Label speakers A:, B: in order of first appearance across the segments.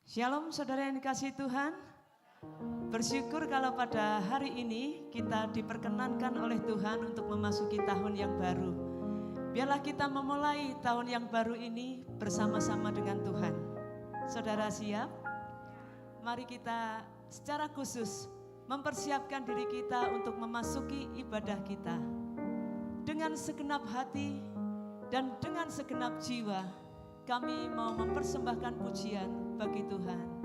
A: Shalom saudara yang dikasihi Tuhan. Bersyukur kalau pada hari ini kita diperkenankan oleh Tuhan untuk memasuki tahun yang baru. Biarlah kita memulai tahun yang baru ini bersama-sama dengan Tuhan. Saudara siap? Mari kita secara khusus mempersiapkan diri kita untuk memasuki ibadah kita. Dengan segenap hati dan dengan segenap jiwa, kami mau mempersembahkan pujian bagi Tuhan.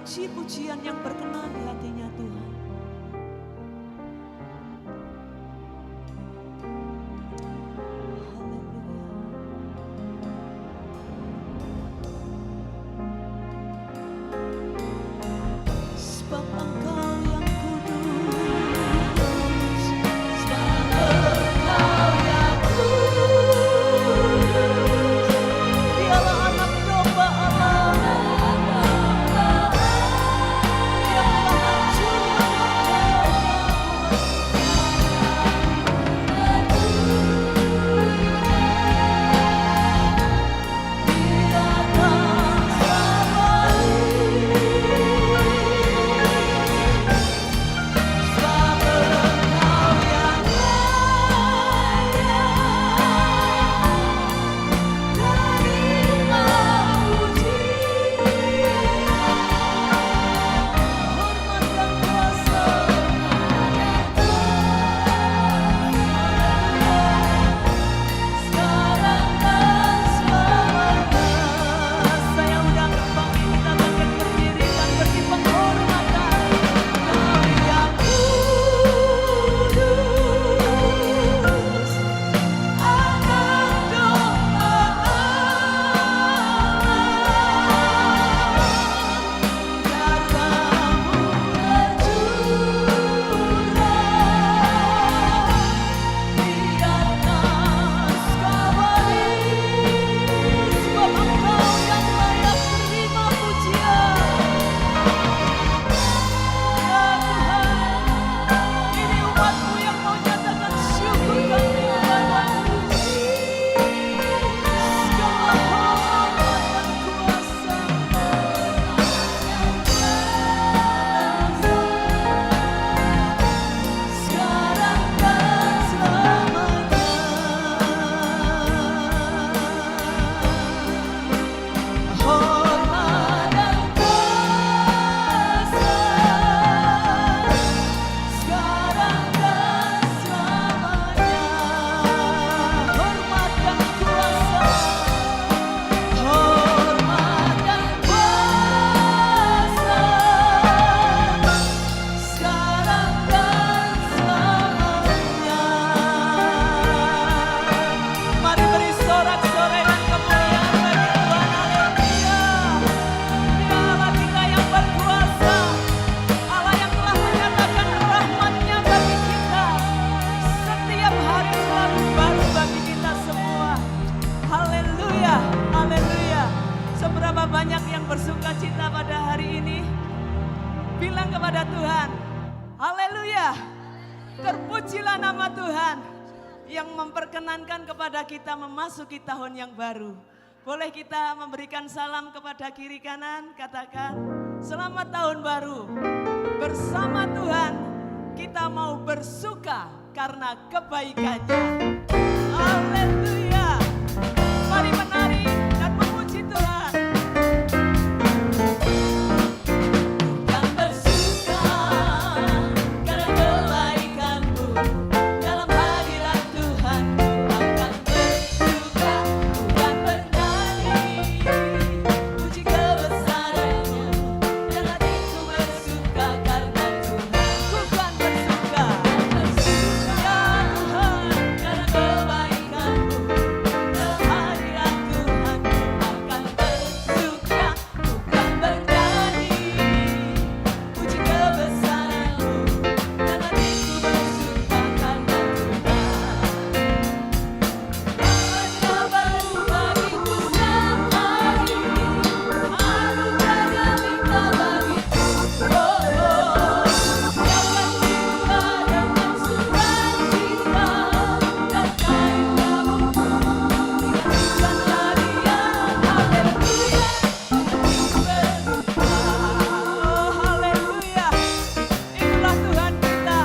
A: Puji-pujian yang berkenan di hatinya Tuhan.
B: Yang telah hancur
A: bersuka cita pada hari ini, bilang kepada Tuhan, haleluya, terpujilah nama Tuhan yang memperkenankan kepada kita memasuki tahun yang baru. Boleh kita memberikan salam kepada kiri kanan, katakan, selamat tahun baru. Bersama Tuhan kita mau bersuka karena kebaikannya. Haleluya. Mari menari dan memuji Tuhan. Bukan bersuka karena kebaikan-Mu, dalam hadirat Tuhan ku akan bersuka. Bukan bernyanyi puji kebesaran-Nya, dan hatiku bersuka karena Tuhan. Bukan bersuka, bersuka Tuhan karena kebaikan-Mu, dalam hadirat Tuhan ku akan bersuka. Bukan bernyanyi puji kebesaran-Mu, dan hatiku bersuka karena Tuhan. Rahmat baru bagiku setiap hari, anugerah limpah bagiku. Jangan lupa dengan sukacita dan kain tabungku, ingatkan hadiah, haleluya, hatiku bersuka. Haleluya, itulah Tuhan kita.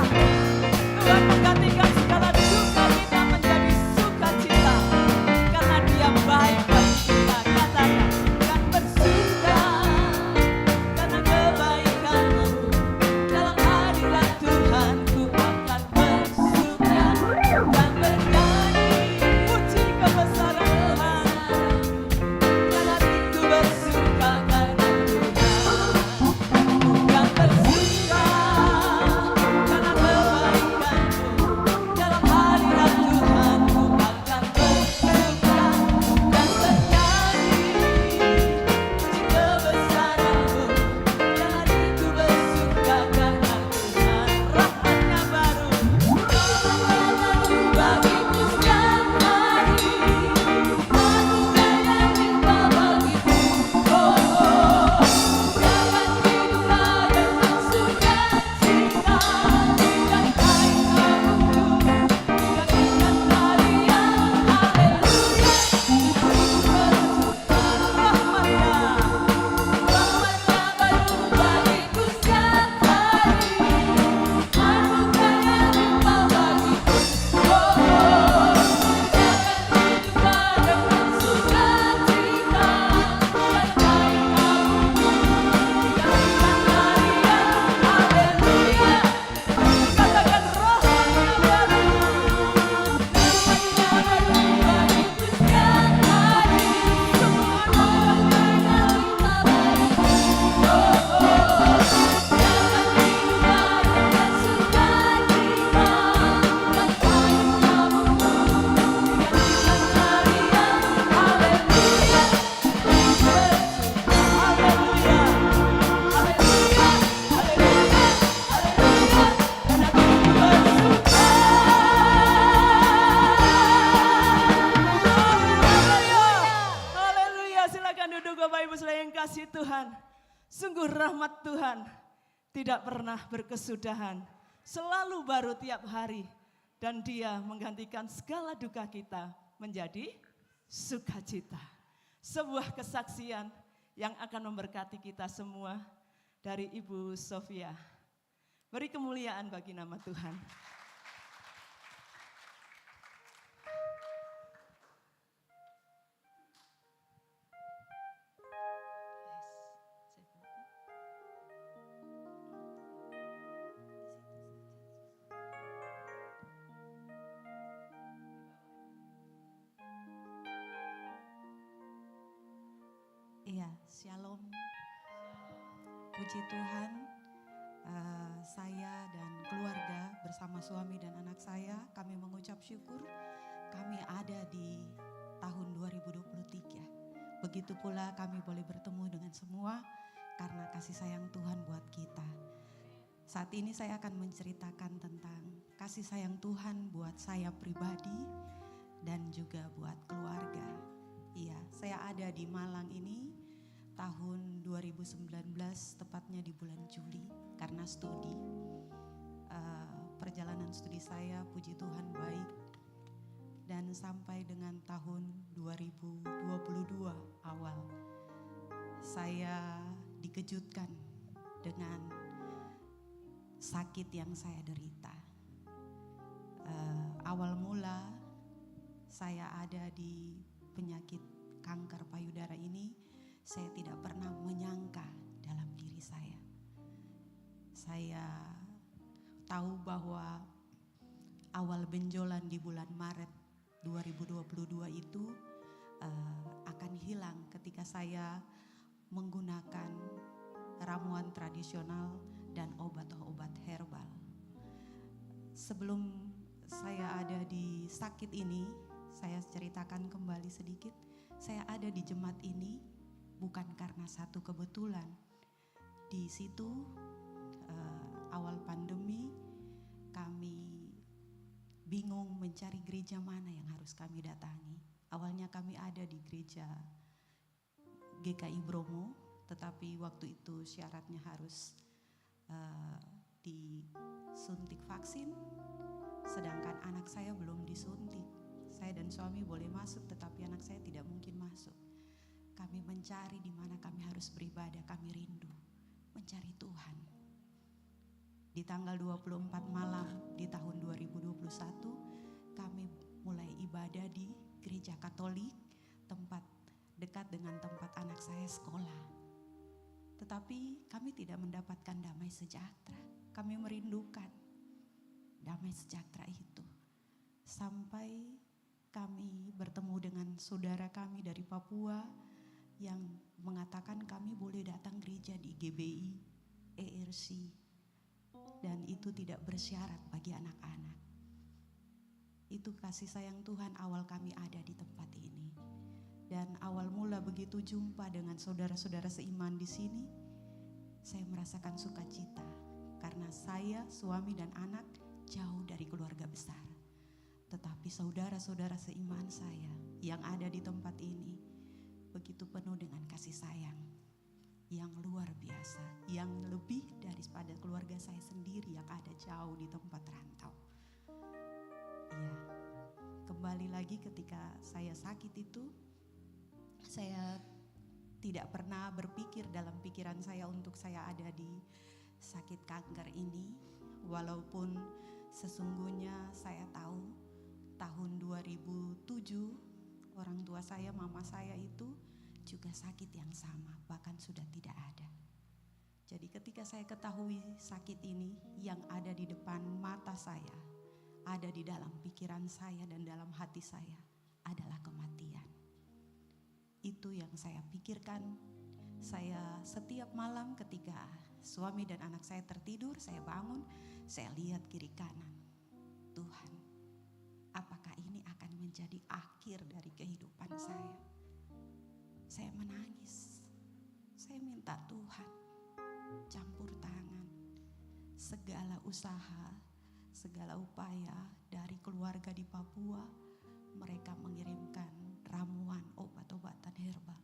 A: Tuhan menggantikan segala duka kita menjadi sukacita, karena Dia baik bagi kita. Katakan, kan bersuka karena kebaikan-Mu, dalam hadirat Tuhan ku akan bersuka. Dan bernyanyi puji kebesaran Tuhan, dan hatiku bersuka karena Tuhan. Bukan bersuka karena kebaikan-Mu, dalam hadirat Tuhan ku akan bersuka. Dan bernyanyi puji kebesaran-Mu, dan hatiku bersuka karena Tuhan. Rahmat-Nya baru bagiku setiap hari, anugerah limpah bagiku. Jangan hiduplah dengan sukacita dan kain tabungku, ingatkan hadiah, haleluya, hatiku bersuka. Rahmat-Nya baru bagiku setiap hari, anugerah limpah bagiku. Jangan hiduplah dengan sukacita dan kain tabungku, ingatkan hadiah, haleluya. Katakan rahmat-Nya baru bagiku setiap hari, semua anugerah limpah bagiku. Jangan hiduplah dengan sukacita dan kain tabungku, ingatkan hadiah, haleluya, hatiku bersuka. Haleluya, haleluya, haleluya, haleluya, dan hatiku bersuka. Haleluya, silakan duduk Bapak Ibu saudara yang kasih Tuhan. Sungguh rahmat Tuhan tidak pernah berkesudahan, selalu baru tiap hari, dan Dia menggantikan segala duka kita menjadi sukacita. Sebuah kesaksian yang akan memberkati kita semua dari Ibu Sofia. Beri kemuliaan bagi nama Tuhan.
B: Iya, shalom. Puji Tuhan, saya dan keluarga bersama suami dan anak saya, kami mengucap syukur kami ada di tahun 2023. Begitu pula kami boleh bertemu dengan semua karena kasih sayang Tuhan buat kita. Saat ini saya akan menceritakan tentang kasih sayang Tuhan buat saya pribadi dan juga buat keluarga. Iya, saya ada di Malang ini tahun 2019, tepatnya di bulan Juli, karena studi. Perjalanan studi saya puji Tuhan baik, dan sampai dengan tahun 2022 awal saya dikejutkan dengan sakit yang saya derita. Awal mula saya ada di penyakit kanker payudara ini, saya tidak pernah menyangka dalam diri saya. Saya tahu bahwa awal benjolan di bulan Maret 2022 itu akan hilang ketika saya menggunakan ramuan tradisional dan obat-obat herbal. Sebelum saya ada di sakit ini, saya ceritakan kembali sedikit. Saya ada di jemaat ini bukan karena satu kebetulan. Di situ awal pandemi kami bingung mencari gereja mana yang harus kami datangi. Awalnya kami ada di gereja GKI Bromo, tetapi waktu itu syaratnya harus disuntik vaksin, sedangkan anak saya belum disuntik. Saya dan suami boleh masuk, tetapi anak saya tidak mungkin masuk. Kami mencari di mana kami harus beribadah, kami rindu mencari Tuhan. Di tanggal 24 malam di tahun 2021, kami mulai ibadah di gereja Katolik, tempat dekat dengan tempat anak saya sekolah. Tetapi kami tidak mendapatkan damai sejahtera. Kami merindukan damai sejahtera itu. Sampai kami bertemu dengan saudara kami dari Papua yang mengatakan kami boleh datang gereja di GBI, ERC, dan itu tidak bersyarat bagi anak-anak. Itu kasih sayang Tuhan awal kami ada di tempat ini. Dan awal mula begitu jumpa dengan saudara-saudara seiman di sini, saya merasakan sukacita karena saya, suami dan anak jauh dari keluarga besar. Tetapi saudara-saudara seiman saya yang ada di tempat ini begitu penuh dengan kasih sayang yang luar biasa, yang lebih daripada keluarga saya sendiri yang ada jauh di tempat rantau. Iya, kembali lagi ketika saya sakit itu, saya tidak pernah berpikir dalam pikiran saya untuk saya ada di sakit kanker ini. Walaupun sesungguhnya saya tahu tahun 2007 orang tua saya, mama saya itu juga sakit yang sama, bahkan sudah tidak ada. Jadi ketika saya ketahui sakit ini yang ada di depan mata saya, ada di dalam pikiran saya dan dalam hati saya adalah kematian. Itu yang saya pikirkan. Saya setiap malam ketika suami dan anak saya tertidur, saya bangun, saya lihat kiri kanan. Tuhan, apakah ini akan menjadi akhir dari kehidupan saya? Saya menangis. Saya minta Tuhan campur tangan. Segala usaha, segala upaya dari keluarga di Papua, mereka mengirimkan ramuan obat-obatan herbal.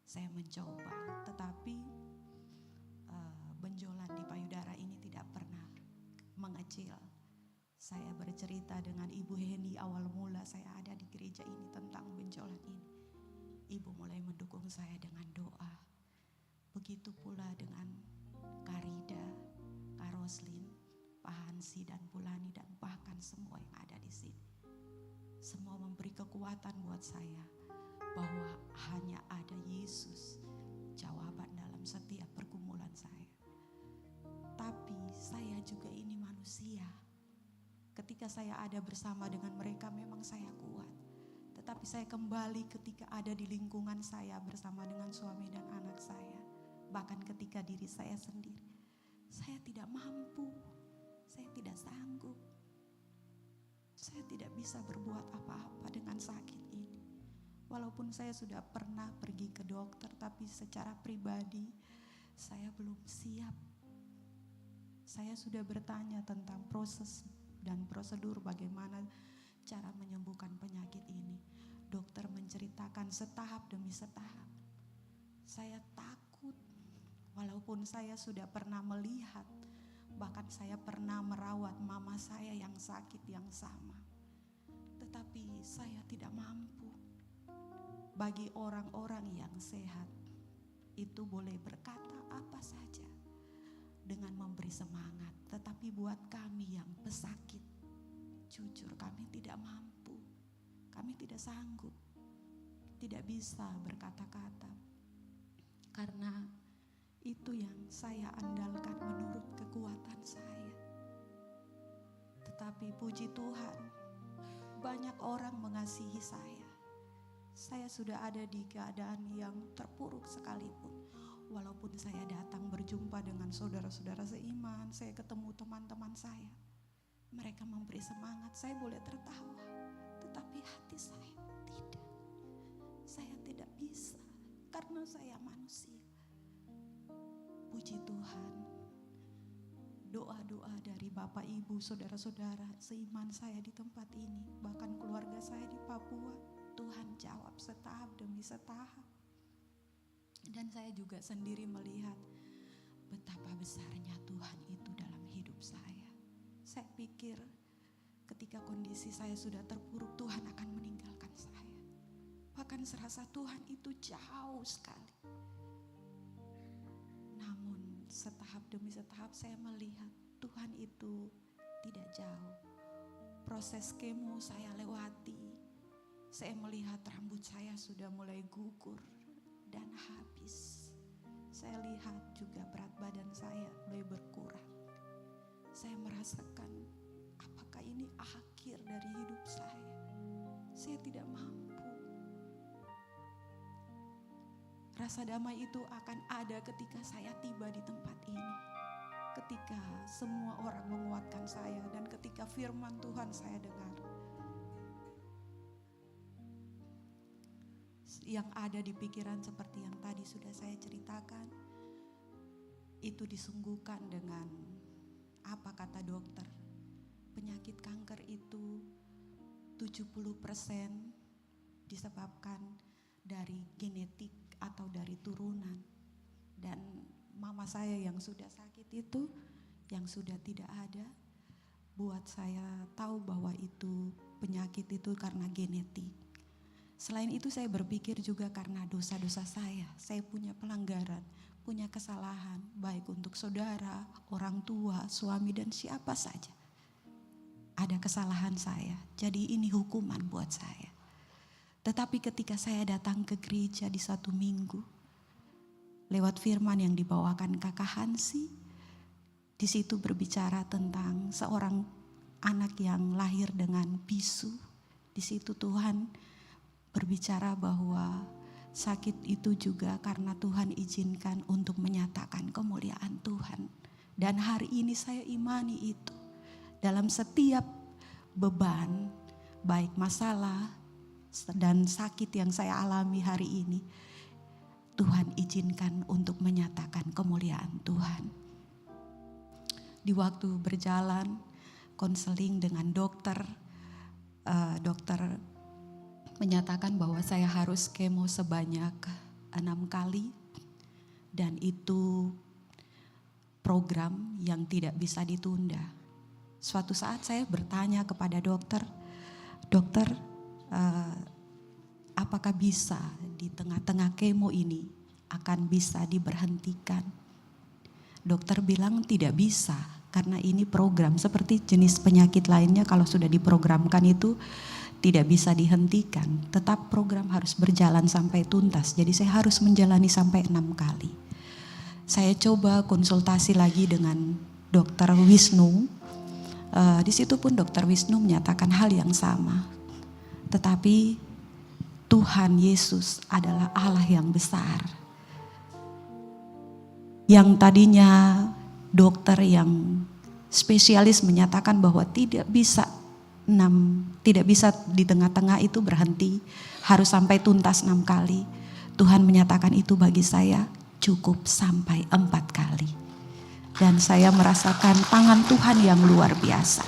B: Saya mencoba, tetapi benjolan di payudara ini tidak pernah mengecil. Saya bercerita dengan Ibu Heni awal mula saya ada di gereja ini tentang benjolan ini. Ibu mulai mendukung saya dengan doa. Begitu pula dengan Karida, Kak Roslin, Pak Hansi dan Pulani dan bahkan semua yang ada di sini. Semua memberi kekuatan buat saya bahwa hanya ada Yesus jawaban dalam setiap pergumulan saya. Tapi saya juga ini manusia. Ketika saya ada bersama dengan mereka memang saya kuat. Tetapi saya kembali ketika ada di lingkungan saya bersama dengan suami dan anak saya. Bahkan ketika diri saya sendiri, saya tidak mampu, saya tidak sanggup. Saya tidak bisa berbuat apa-apa dengan sakit ini. Walaupun saya sudah pernah pergi ke dokter, tapi secara pribadi saya belum siap. Saya sudah bertanya tentang proses dan prosedur bagaimana cara menyembuhkan penyakit ini. Dokter menceritakan setahap demi setahap. Saya takut, walaupun saya sudah pernah melihat, bahkan saya pernah merawat mama saya yang sakit yang sama. Tetapi saya tidak mampu. Bagi orang-orang yang sehat, itu boleh berkata apa saja dengan memberi semangat. Tetapi buat kami yang pesakit, jujur kami tidak mampu. Kami tidak sanggup, tidak bisa berkata-kata. Karena itu yang saya andalkan menurut kekuatan saya. Tetapi puji Tuhan, banyak orang mengasihi saya. Saya sudah ada di keadaan yang terpuruk sekalipun. Walaupun saya datang berjumpa dengan saudara-saudara seiman, saya ketemu teman-teman saya. Mereka memberi semangat, saya boleh tertawa. Tetapi hati saya tidak. Saya tidak bisa karena saya manusia. Puji Tuhan, doa-doa dari Bapak Ibu, saudara-saudara seiman saya di tempat ini, bahkan keluarga saya di Papua, Tuhan jawab setahap demi setahap. Dan saya juga sendiri melihat betapa besarnya Tuhan itu dalam hidup saya. Saya pikir ketika kondisi saya sudah terpuruk, Tuhan akan meninggalkan saya. Bahkan serasa Tuhan itu jauh sekali. Namun setahap demi setahap saya melihat Tuhan itu tidak jauh. Proses kemo saya lewati. Saya melihat rambut saya sudah mulai gugur dan habis. Saya lihat juga berat badan saya mulai berkurang. Saya merasakan apakah ini akhir dari hidup saya. Saya tidak mampu. Rasa damai itu akan ada ketika saya tiba di tempat ini. Ketika semua orang menguatkan saya dan ketika firman Tuhan saya dengar. Yang ada di pikiran seperti yang tadi sudah saya ceritakan, itu disungguhkan dengan apa kata dokter. Penyakit kanker itu 70% disebabkan dari genetik atau dari turunan. Dan mama saya yang sudah sakit itu, yang sudah tidak ada, buat saya tahu bahwa itu penyakit itu karena genetik. Selain itu saya berpikir juga karena dosa-dosa saya punya pelanggaran, punya kesalahan baik untuk saudara, orang tua, suami dan siapa saja. Ada kesalahan saya, jadi ini hukuman buat saya. Tetapi ketika saya datang ke gereja di satu minggu, lewat firman yang dibawakan Kakak Hansi, di situ berbicara tentang seorang anak yang lahir dengan bisu. Di situ Tuhan berbicara bahwa sakit itu juga karena Tuhan izinkan untuk menyatakan kemuliaan Tuhan. Dan hari ini saya imani itu. Dalam setiap beban, baik masalah dan sakit yang saya alami hari ini, Tuhan izinkan untuk menyatakan kemuliaan Tuhan. Di waktu berjalan konseling dengan dokter menyatakan bahwa saya harus kemo sebanyak 6 kali dan itu program yang tidak bisa ditunda. Suatu saat saya bertanya kepada dokter, apakah bisa di tengah-tengah kemo ini akan bisa diberhentikan? Dokter bilang tidak bisa karena ini program seperti jenis penyakit lainnya kalau sudah diprogramkan itu tidak bisa dihentikan, tetap program harus berjalan sampai tuntas. Jadi saya harus menjalani sampai 6 kali. Saya coba konsultasi lagi dengan Dokter Wisnu. Di situ pun Dokter Wisnu menyatakan hal yang sama. Tetapi Tuhan Yesus adalah Allah yang besar. Yang tadinya dokter yang spesialis menyatakan bahwa tidak bisa di tengah-tengah itu berhenti, harus sampai tuntas 6 kali. Tuhan menyatakan itu bagi saya cukup sampai 4 kali. Dan saya merasakan tangan Tuhan yang luar biasa.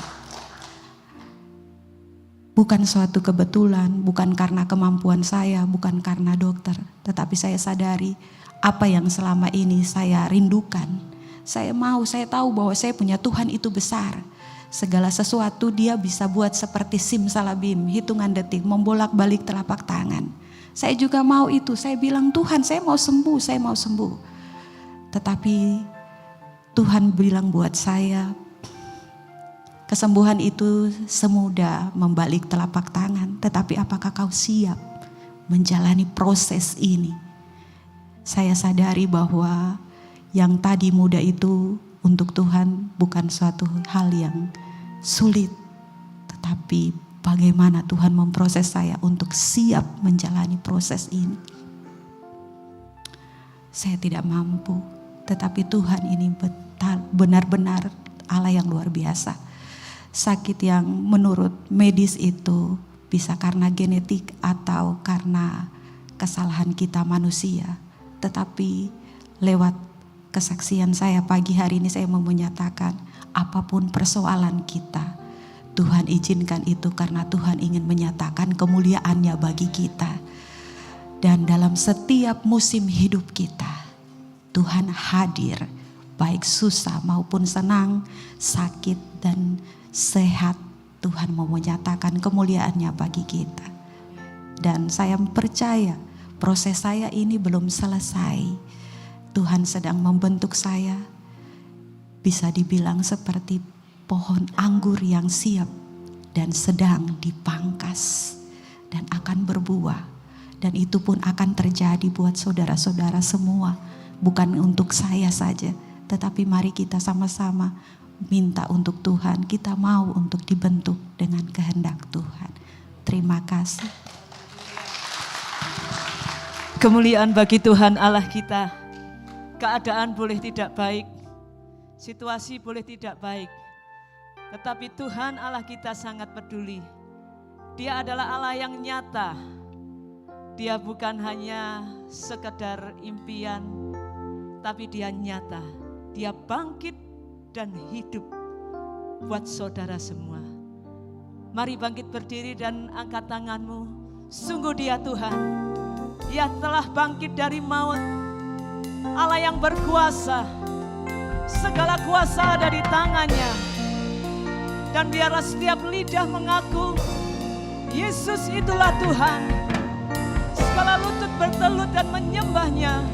B: Bukan suatu kebetulan, bukan karena kemampuan saya, bukan karena dokter. Tetapi saya sadari apa yang selama ini saya rindukan. Saya tahu bahwa saya punya Tuhan itu besar. Segala sesuatu Dia bisa buat seperti simsalabim, hitungan detik, membolak-balik telapak tangan. Saya juga mau itu, saya bilang Tuhan saya mau sembuh. Tetapi Tuhan bilang buat saya, kesembuhan itu semudah membalik telapak tangan, tetapi apakah kau siap menjalani proses ini? Saya sadari bahwa yang tadi mudah itu untuk Tuhan bukan suatu hal yang sulit, tetapi bagaimana Tuhan memproses saya untuk siap menjalani proses ini. Saya tidak mampu, tetapi Tuhan ini benar-benar Allah yang luar biasa. Sakit yang menurut medis itu bisa karena genetik atau karena kesalahan kita manusia. Tetapi lewat kesaksian saya pagi hari ini saya mau menyatakan apapun persoalan kita, Tuhan izinkan itu karena Tuhan ingin menyatakan kemuliaan-Nya bagi kita. Dan dalam setiap musim hidup kita, Tuhan hadir baik susah maupun senang, sakit dan sehat, Tuhan mau menyatakan kemuliaan-Nya bagi kita. Dan saya percaya proses saya ini belum selesai. Tuhan sedang membentuk saya, bisa dibilang seperti pohon anggur yang siap dan sedang dipangkas dan akan berbuah. Dan itu pun akan terjadi buat saudara-saudara semua, bukan untuk saya saja, tetapi mari kita sama-sama minta untuk Tuhan, kita mau untuk dibentuk dengan kehendak Tuhan. Terima kasih.
A: Kemuliaan bagi Tuhan Allah kita. Keadaan boleh tidak baik, situasi boleh tidak baik, tetapi Tuhan Allah kita sangat peduli. Dia adalah Allah yang nyata. Dia bukan hanya sekedar impian, tapi Dia nyata. Dia bangkit dan hidup buat saudara semua. Mari bangkit berdiri dan angkat tanganmu. Sungguh Dia Tuhan. Dia telah bangkit dari maut. Allah yang berkuasa. Segala kuasa ada di tangannya. Dan biarlah setiap lidah mengaku Yesus itulah Tuhan. Segala lutut bertelut dan menyembahnya.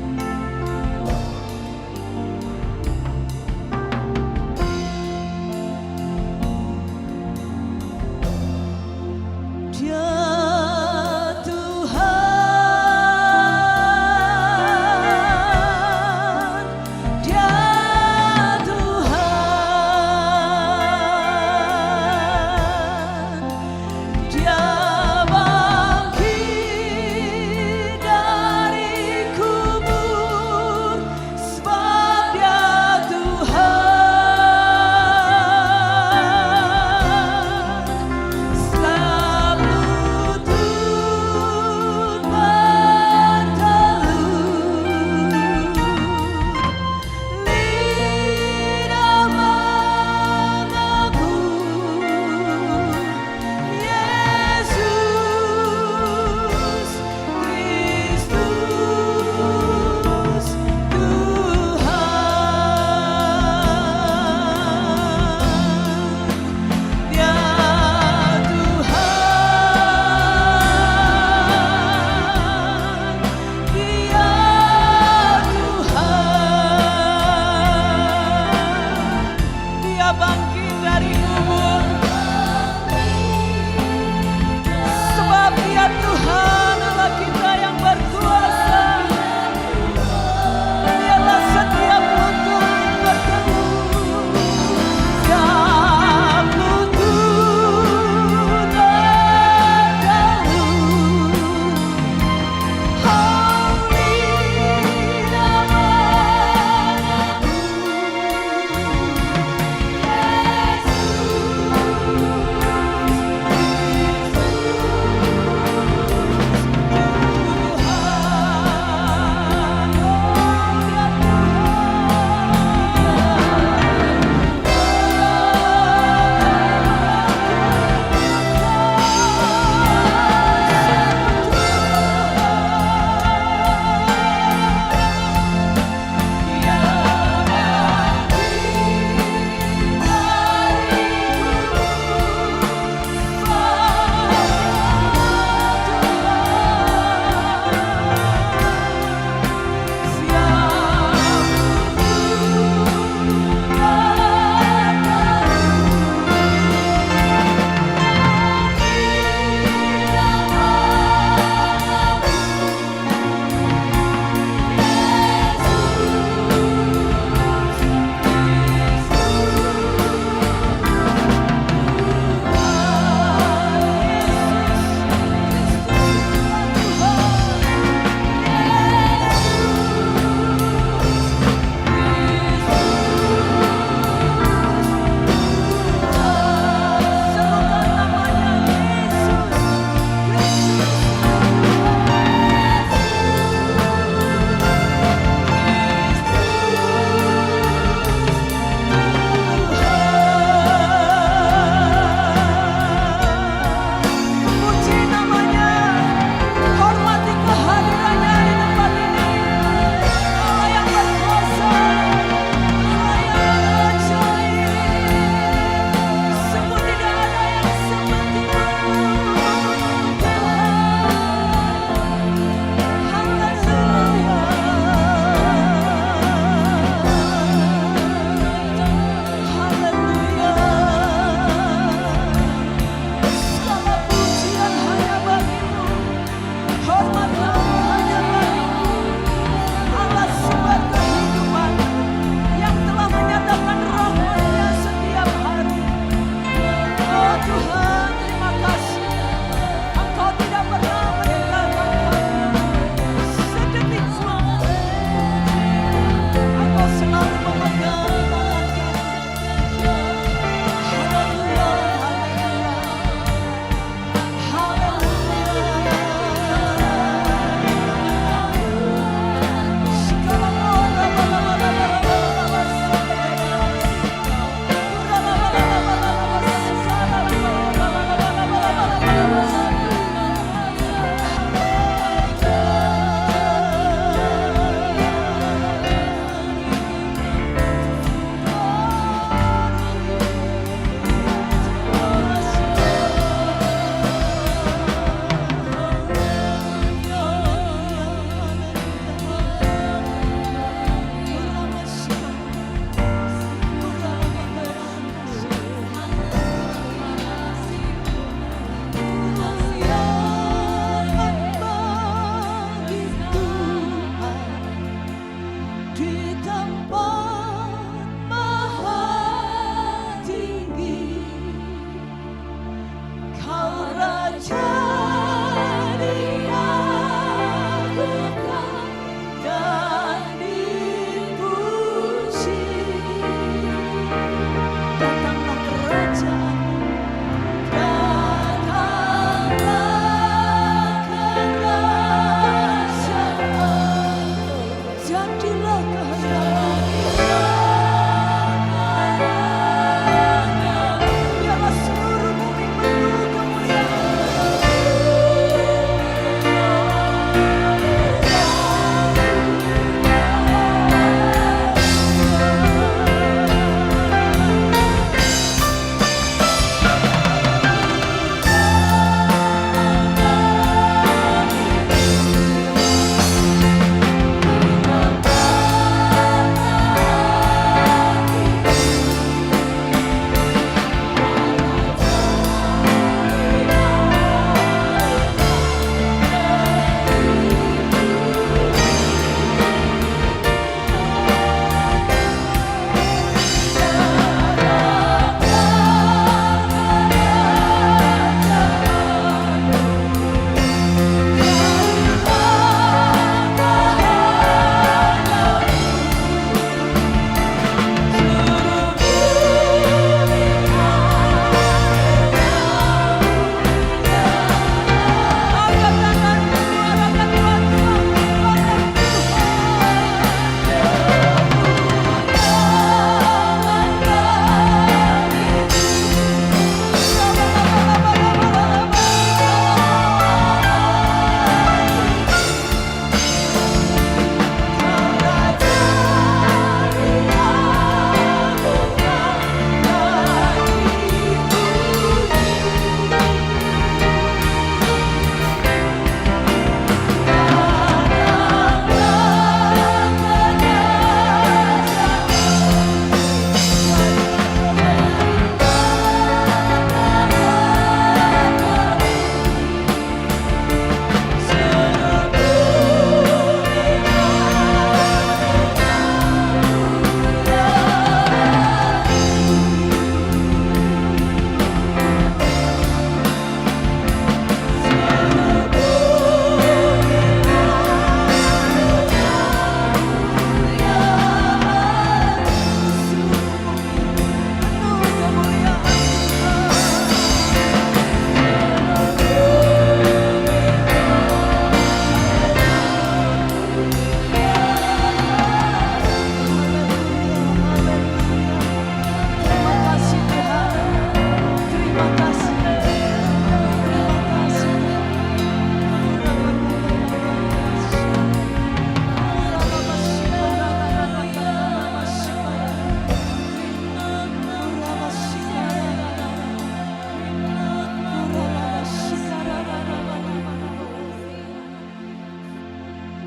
B: Dia bangkit dari kubur.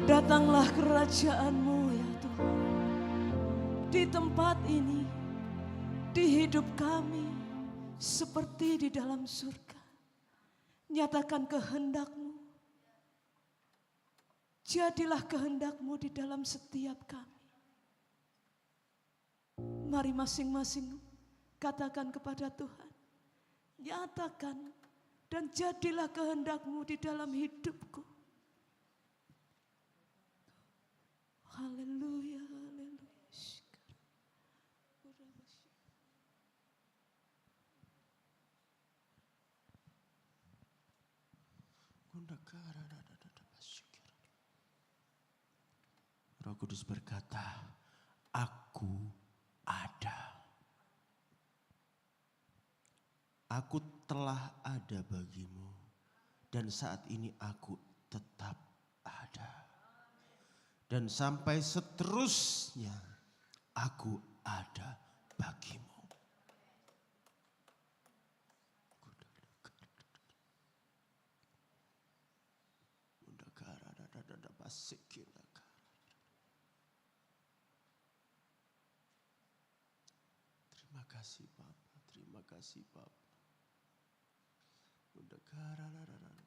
A: Datanglah kerajaan-Mu ya Tuhan. Di tempat ini, di hidup kami, seperti di dalam surga. Nyatakan kehendak-Mu. Jadilah kehendak-Mu di dalam setiap kami. Mari masing-masing katakan kepada Tuhan. Nyatakan dan jadilah kehendak-Mu di dalam hidupku. Haleluya, haleluya.
C: Roh Kudus berkata, aku ada. Aku telah ada bagimu dan saat ini aku tetap ada. Dan sampai seterusnya aku ada bagimu. Terima kasih Bapa, terima kasih Bapa.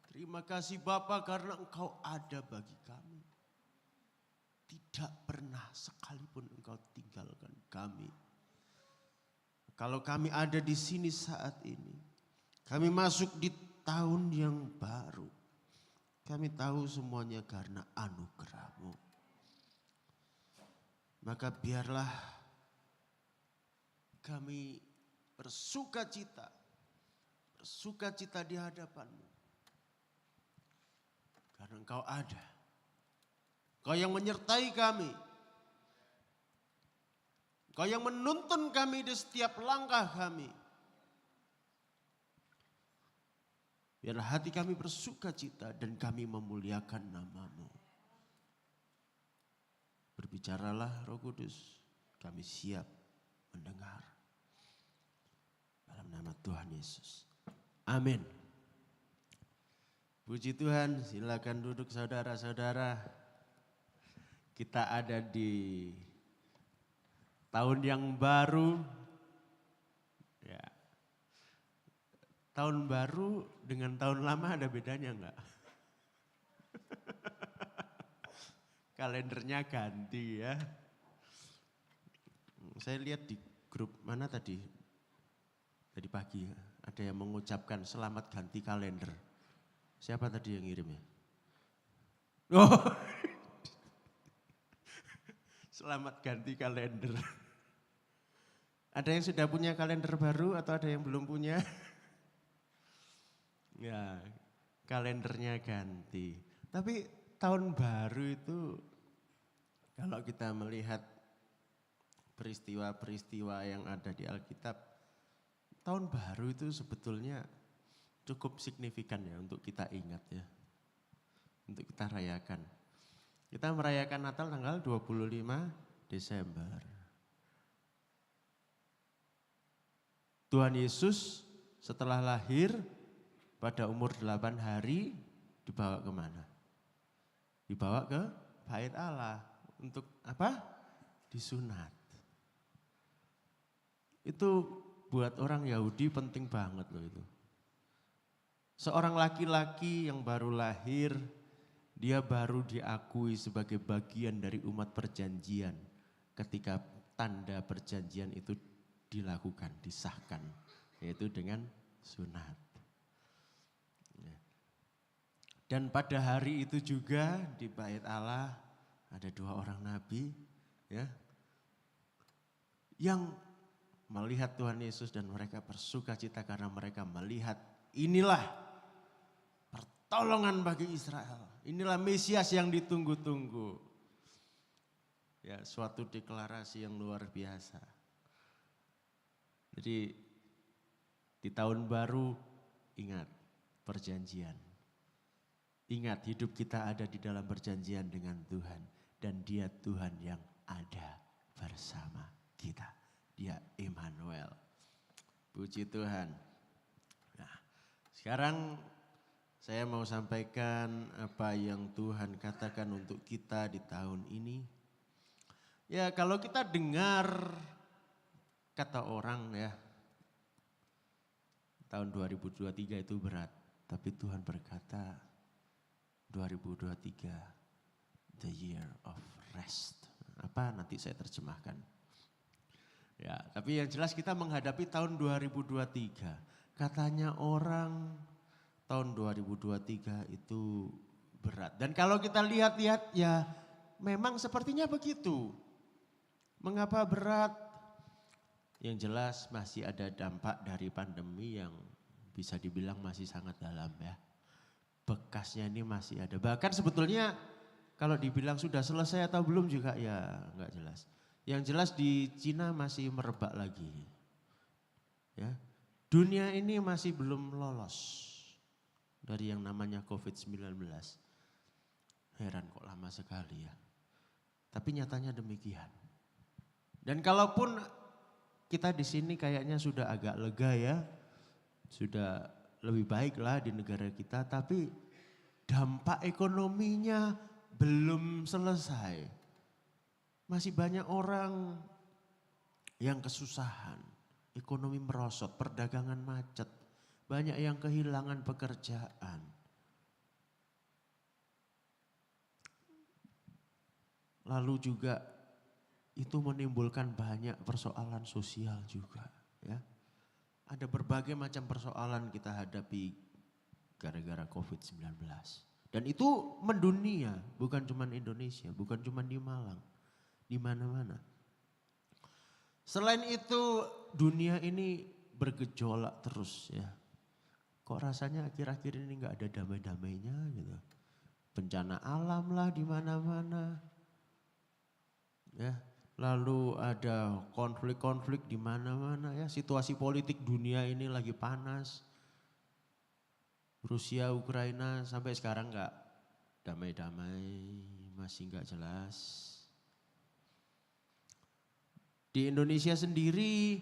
C: Terima kasih Bapa karena Engkau ada bagi kami. Tidak pernah sekalipun Engkau tinggalkan kami. Kalau kami ada di sini saat ini, kami masuk di tahun yang baru. Kami tahu semuanya karena anugerah-Mu. Maka biarlah kami bersuka cita di hadapan-Mu. Karena Engkau ada. Engkau yang menyertai kami. Engkau yang menuntun kami di setiap langkah kami. Biarlah hati kami bersuka cita dan kami memuliakan nama-Mu. Berbicaralah Roh Kudus, kami siap mendengar. Dalam nama Tuhan Yesus. Amin. Puji Tuhan, silakan duduk saudara-saudara. Kita ada di tahun yang baru. Ya. Tahun baru dengan tahun lama ada bedanya enggak? Kalendernya ganti ya. Saya lihat di grup mana tadi pagi ada yang mengucapkan selamat ganti kalender. Siapa tadi yang ngirim ya? Oh, selamat ganti kalender. Ada yang sudah punya kalender baru atau ada yang belum punya? Ya, kalendernya ganti. Tapi tahun baru itu kalau kita melihat peristiwa-peristiwa yang ada di Alkitab, tahun baru itu sebetulnya cukup signifikan ya untuk kita ingat ya. Untuk kita rayakan. Kita merayakan Natal tanggal 25 Desember. Tuhan Yesus setelah lahir pada umur 8 hari dibawa kemana? Dibawa ke Bait Allah. Untuk apa? Disunat. Itu buat orang Yahudi penting banget loh itu. Seorang laki-laki yang baru lahir, dia baru diakui sebagai bagian dari umat perjanjian ketika tanda perjanjian itu dilakukan, disahkan, yaitu dengan sunat. Dan pada hari itu juga di Bait Allah ada 2 orang nabi ya, yang melihat Tuhan Yesus dan mereka bersuka cita karena mereka melihat inilah pertolongan bagi Israel. Inilah Mesias yang ditunggu-tunggu. Ya, suatu deklarasi yang luar biasa. Jadi di tahun baru ingat perjanjian. Ingat hidup kita ada di dalam perjanjian dengan Tuhan. Dan Dia Tuhan yang ada bersama kita. Dia Immanuel. Puji Tuhan. Nah, sekarang Saya mau sampaikan apa yang Tuhan katakan untuk kita di tahun ini. Ya kalau kita dengar kata orang ya, tahun 2023 itu berat. Tapi Tuhan berkata 2023 the year of rest. Apa nanti saya terjemahkan. Ya, tapi yang jelas kita menghadapi tahun 2023. Katanya orang tahun 2023 itu berat. Dan kalau kita lihat-lihat ya memang sepertinya begitu. Mengapa berat? Yang jelas masih ada dampak dari pandemi yang bisa dibilang masih sangat dalam ya. Bekasnya ini masih ada. Bahkan sebetulnya kalau dibilang sudah selesai atau belum juga ya enggak jelas. Yang jelas di Cina masih merebak lagi. Ya. Dunia ini masih belum lolos dari yang namanya COVID-19. Heran kok lama sekali ya. Tapi nyatanya demikian. Dan kalaupun kita di sini kayaknya sudah agak lega ya. Sudah lebih baik lah di negara kita. Tapi dampak ekonominya belum selesai. Masih banyak orang yang kesusahan. Ekonomi merosot, perdagangan macet. Banyak yang kehilangan pekerjaan. Lalu juga itu menimbulkan banyak persoalan sosial juga. Ya. Ada berbagai macam persoalan kita hadapi gara-gara COVID-19. Dan itu mendunia, bukan cuma Indonesia, bukan cuma di Malang. Di mana-mana. Selain itu dunia ini bergejolak terus ya. Kok rasanya akhir-akhir ini nggak ada damai-damainya gitu. Bencana alam lah di mana-mana. Ya, lalu ada konflik-konflik di mana-mana ya. Situasi politik dunia ini lagi panas. Rusia, Ukraina sampai sekarang nggak damai-damai, masih nggak jelas. Di Indonesia sendiri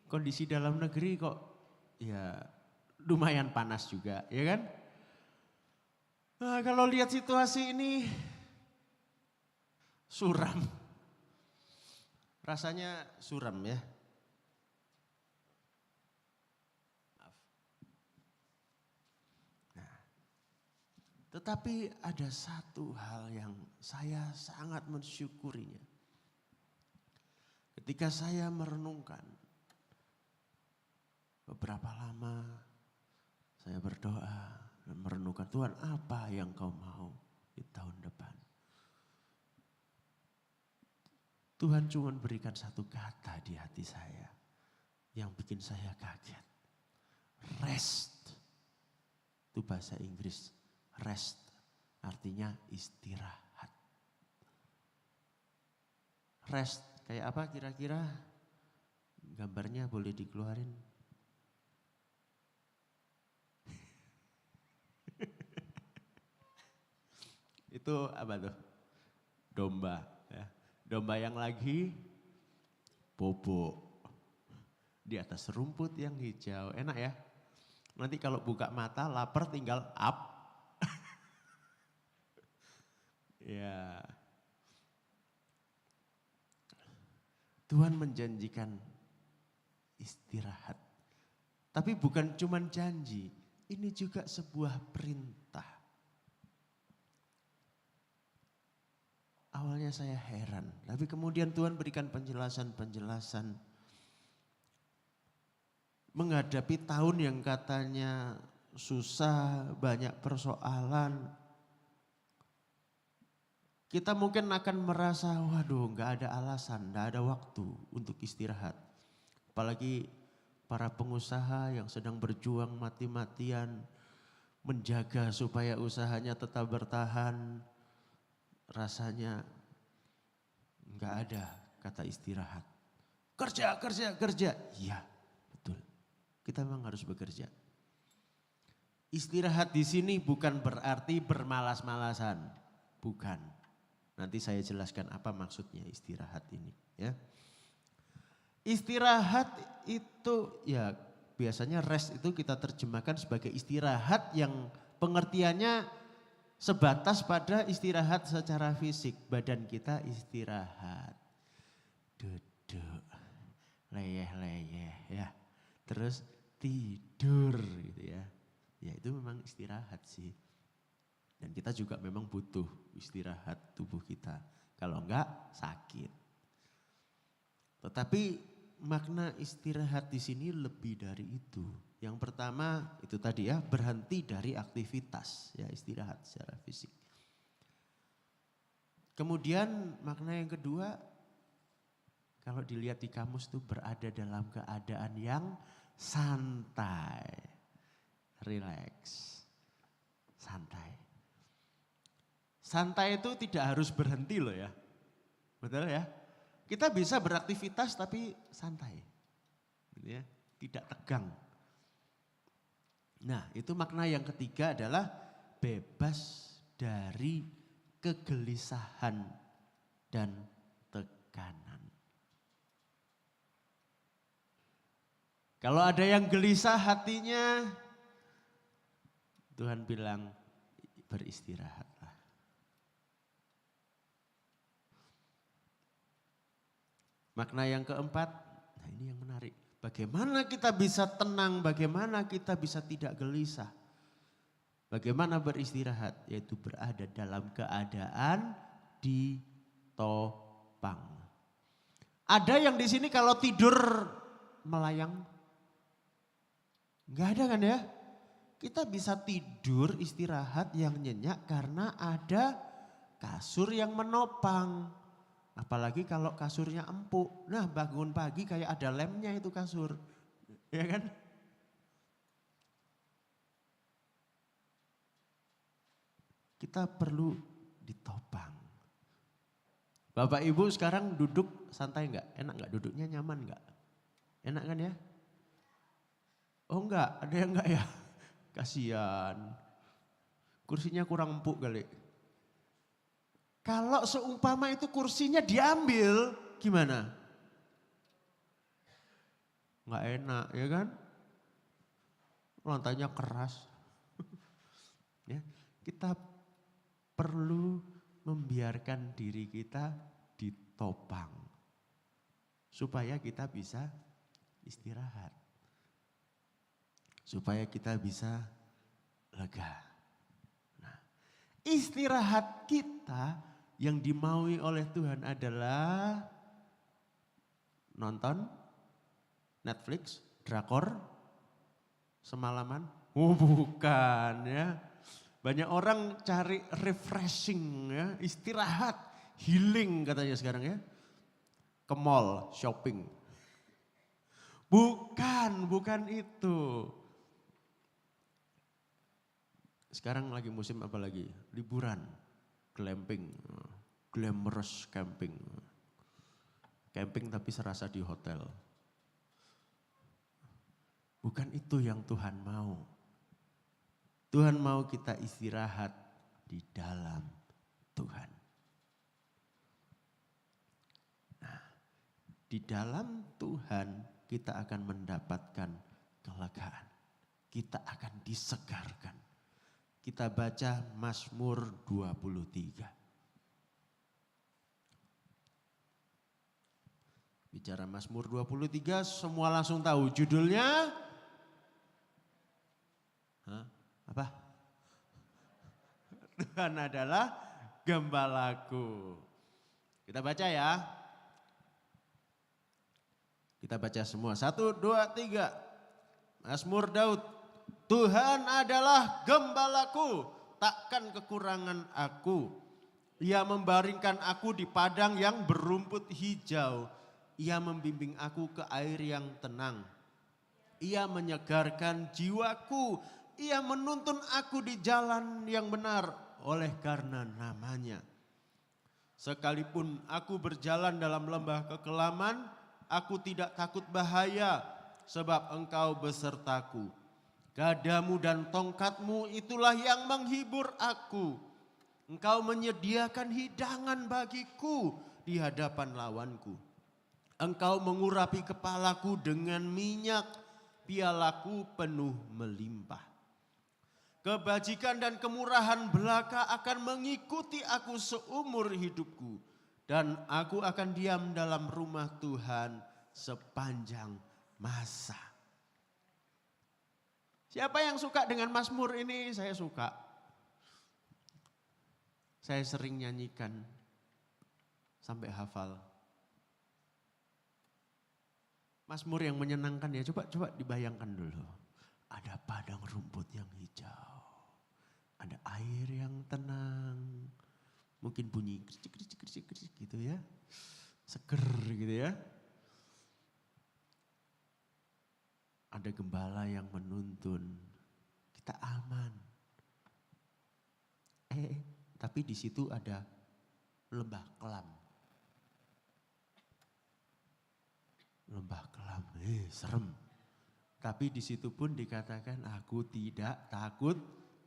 C: kondisi dalam negeri kok ya lumayan panas juga ya kan. Nah, kalau lihat situasi ini suram. Rasanya suram ya. Nah, tetapi ada satu hal yang saya sangat mensyukurinya. Ketika saya merenungkan, beberapa lama saya berdoa dan merenungkan, Tuhan apa yang kau mau di tahun depan. Tuhan cuma berikan satu kata di hati saya yang bikin saya kaget. Rest, itu bahasa Inggris, rest artinya istirahat. Rest. Kayak apa kira-kira? Gambarnya boleh dikeluarin? Itu apa tuh? Domba. Ya. Domba yang lagi bobo. Di atas rumput yang hijau. Enak ya? Nanti kalau buka mata lapar tinggal up. Ya. Tuhan menjanjikan istirahat. Tapi bukan cuma janji, ini juga sebuah perintah. Awalnya saya heran, tapi kemudian Tuhan berikan penjelasan-penjelasan. Menghadapi tahun yang katanya susah, banyak persoalan. Kita mungkin akan merasa, waduh gak ada alasan, gak ada waktu untuk istirahat. Apalagi para pengusaha yang sedang berjuang mati-matian, menjaga supaya usahanya tetap bertahan. Rasanya gak ada kata istirahat. Kerja, kerja, kerja. Iya, betul. Kita memang harus bekerja. Istirahat di sini bukan berarti bermalas-malasan, bukan. Nanti saya jelaskan apa maksudnya istirahat ini ya. Istirahat itu ya biasanya rest itu kita terjemahkan sebagai istirahat yang pengertiannya sebatas pada istirahat secara fisik. Badan kita istirahat, duduk, leyeh-leyeh ya. Terus tidur gitu ya. Ya itu memang istirahat sih. Dan kita juga memang butuh istirahat tubuh kita. Kalau enggak sakit. Tetapi makna istirahat di sini lebih dari itu. Yang pertama itu tadi ya, berhenti dari aktivitas, ya istirahat secara fisik. Kemudian makna yang kedua, kalau dilihat di kamus itu berada dalam keadaan yang santai, relax, santai. Santai itu tidak harus berhenti loh ya, betul ya? Kita bisa beraktivitas tapi santai, gitu ya, tidak tegang. Nah itu makna yang ketiga adalah bebas dari kegelisahan dan tekanan. Kalau ada yang gelisah hatinya, Tuhan bilang beristirahatlah. Makna yang keempat, nah ini yang menarik. Bagaimana kita bisa tenang, bagaimana kita bisa tidak gelisah. Bagaimana beristirahat, yaitu berada dalam keadaan ditopang. Ada yang di sini kalau tidur melayang? Enggak ada kan ya? Kita bisa tidur istirahat yang nyenyak karena ada kasur yang menopang. Apalagi kalau kasurnya empuk. Nah bangun pagi kayak ada lemnya itu kasur. Ya kan? Kita perlu ditopang. Bapak Ibu sekarang duduk santai enggak? Enak enggak? Duduknya nyaman enggak? Enak kan ya? Oh enggak, ada yang enggak ya? Kasihan. Kursinya kurang empuk kali. Kalau seumpama itu kursinya diambil, gimana? Enggak enak, ya kan? Lantainya keras. Ya, kita perlu membiarkan diri kita ditopang. Supaya kita bisa istirahat. Supaya kita bisa lega. Nah, istirahat kita yang dimaui oleh Tuhan adalah nonton Netflix, drakor, semalaman. Oh bukan ya. Banyak orang cari refreshing ya, istirahat, healing katanya sekarang ya. Ke mall, shopping. Bukan itu. Sekarang lagi musim apa lagi? Liburan, glamping, glamorous camping. Camping tapi serasa di hotel. Bukan itu yang Tuhan mau. Tuhan mau kita istirahat di dalam Tuhan. Nah, di dalam Tuhan kita akan mendapatkan kelegaan. Kita akan disegarkan. Kita baca Mazmur 23. Bicara Mazmur 23 semua langsung tahu judulnya. Apa? Tuhan adalah gembalaku. Kita baca ya. Kita baca semua. 1, 2, 3. Mazmur Daud. Tuhan adalah gembalaku, takkan kekurangan aku. Ia membaringkan aku di padang yang berumput hijau. Ia membimbing aku ke air yang tenang. Ia menyegarkan jiwaku. Ia menuntun aku di jalan yang benar oleh karena namanya. Sekalipun aku berjalan dalam lembah kekelaman, aku tidak takut bahaya sebab Engkau besertaku. Gadamu dan tongkatmu itulah yang menghibur aku. Engkau menyediakan hidangan bagiku di hadapan lawanku. Engkau mengurapi kepalaku dengan minyak, pialaku penuh melimpah. Kebajikan dan kemurahan belaka akan mengikuti aku seumur hidupku. Dan aku akan diam dalam rumah Tuhan sepanjang masa. Siapa yang suka dengan Mazmur ini? Saya suka. Saya sering nyanyikan sampai hafal. Mazmur yang menyenangkan ya, coba dibayangkan dulu. Ada padang rumput yang hijau. Ada air yang tenang. Mungkin bunyi kericik gitu ya. Seger gitu ya. Ada gembala yang menuntun. Kita aman. Tapi di situ ada lembah kelam. Lembah kelam, serem. Tapi di situ pun dikatakan aku tidak takut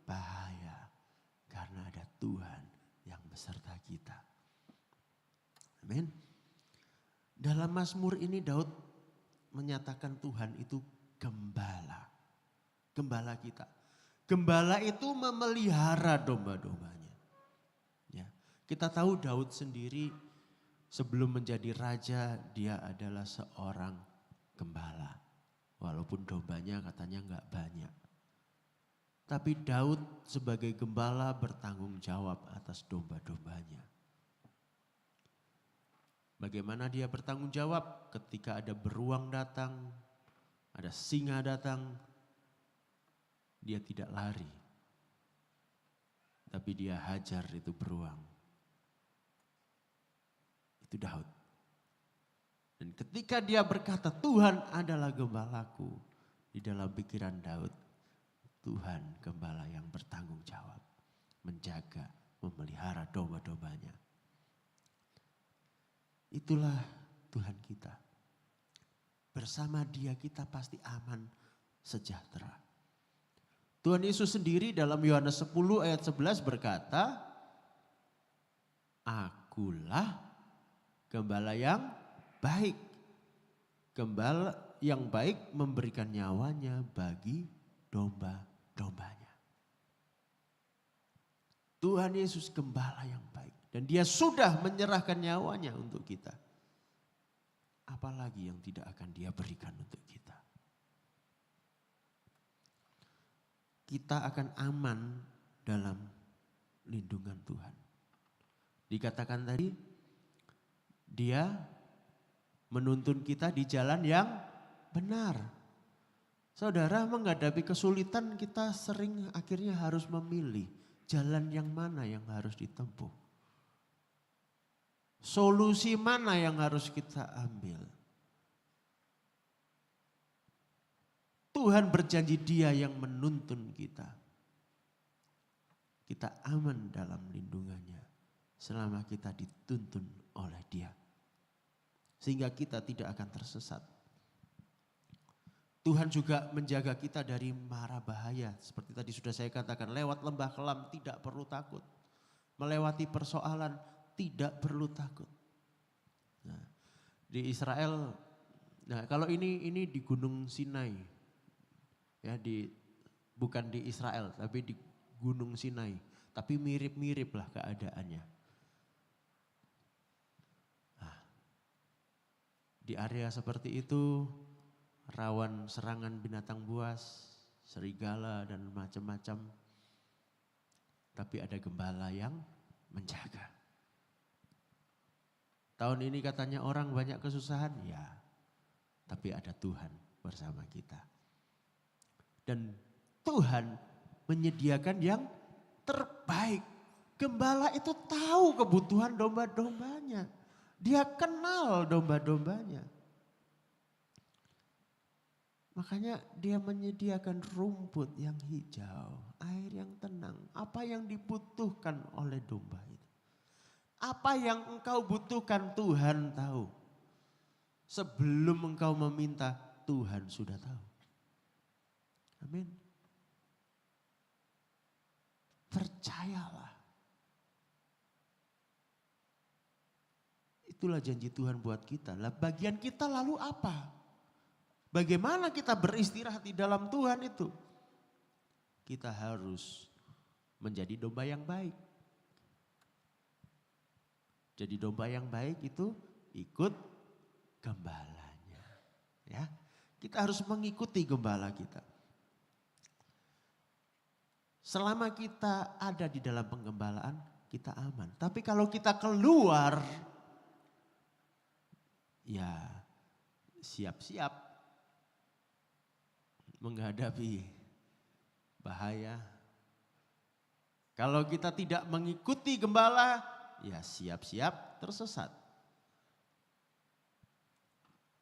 C: bahaya. Karena ada Tuhan yang beserta kita. Amin. Dalam Mazmur ini Daud menyatakan Tuhan itu gembala. Gembala kita. Gembala itu memelihara domba-dombanya. Ya, kita tahu Daud sendiri sebelum menjadi raja dia adalah seorang gembala. Walaupun dombanya katanya enggak banyak. Tapi Daud sebagai gembala bertanggung jawab atas domba-dombanya. Bagaimana dia bertanggung jawab ketika ada beruang datang, ada singa datang, dia tidak lari. Tapi dia hajar itu beruang. Itu Daud. Dan ketika dia berkata Tuhan adalah gembalaku, di dalam pikiran Daud, Tuhan gembala yang bertanggung jawab, menjaga, memelihara domba-dombanya. Itulah Tuhan kita. Bersama Dia kita pasti aman, sejahtera. Tuhan Yesus sendiri dalam Yohanes 10 ayat 11 berkata, Akulah gembala yang baik. Gembala yang baik memberikan nyawanya bagi domba-dombanya. Tuhan Yesus gembala yang baik. Dan dia sudah menyerahkan nyawanya untuk kita. Apalagi yang tidak akan dia berikan untuk kita. Kita akan aman dalam lindungan Tuhan. Dikatakan tadi, dia menuntun kita di jalan yang benar. Saudara, menghadapi kesulitan kita sering akhirnya harus memilih jalan yang mana yang harus ditempuh. Solusi mana yang harus kita ambil. Tuhan berjanji Dia yang menuntun kita. Kita aman dalam lindungannya selama kita dituntun oleh Dia. Sehingga kita tidak akan tersesat. Tuhan juga menjaga kita dari mara bahaya. Seperti tadi sudah saya katakan, lewat lembah kelam tidak perlu takut. Melewati persoalan tidak perlu takut. Nah, di Israel, nah kalau ini di Gunung Sinai. Ya, bukan di Israel tapi di Gunung Sinai. Tapi mirip-mirip lah keadaannya. Di area seperti itu rawan serangan binatang buas, serigala dan macam-macam. Tapi ada gembala yang menjaga. Tahun ini katanya orang banyak kesusahan, ya. Tapi ada Tuhan bersama kita. Dan Tuhan menyediakan yang terbaik. Gembala itu tahu kebutuhan domba-dombanya. Dia kenal domba-dombanya. Makanya dia menyediakan rumput yang hijau, air yang tenang. Apa yang dibutuhkan oleh domba itu. Apa yang engkau butuhkan Tuhan tahu. Sebelum engkau meminta, Tuhan sudah tahu. Amin. Percayalah. Itulah janji Tuhan buat kita. Lah bagian kita lalu apa? Bagaimana kita beristirahat di dalam Tuhan itu? kita harus menjadi domba yang baik. Jadi domba yang baik itu ikut gembalanya. Ya, kita harus mengikuti gembala kita. Selama kita ada di dalam penggembalaan, kita aman. Tapi kalau kita keluar, ya siap-siap menghadapi bahaya. Kalau kita tidak mengikuti gembala, ya siap-siap tersesat.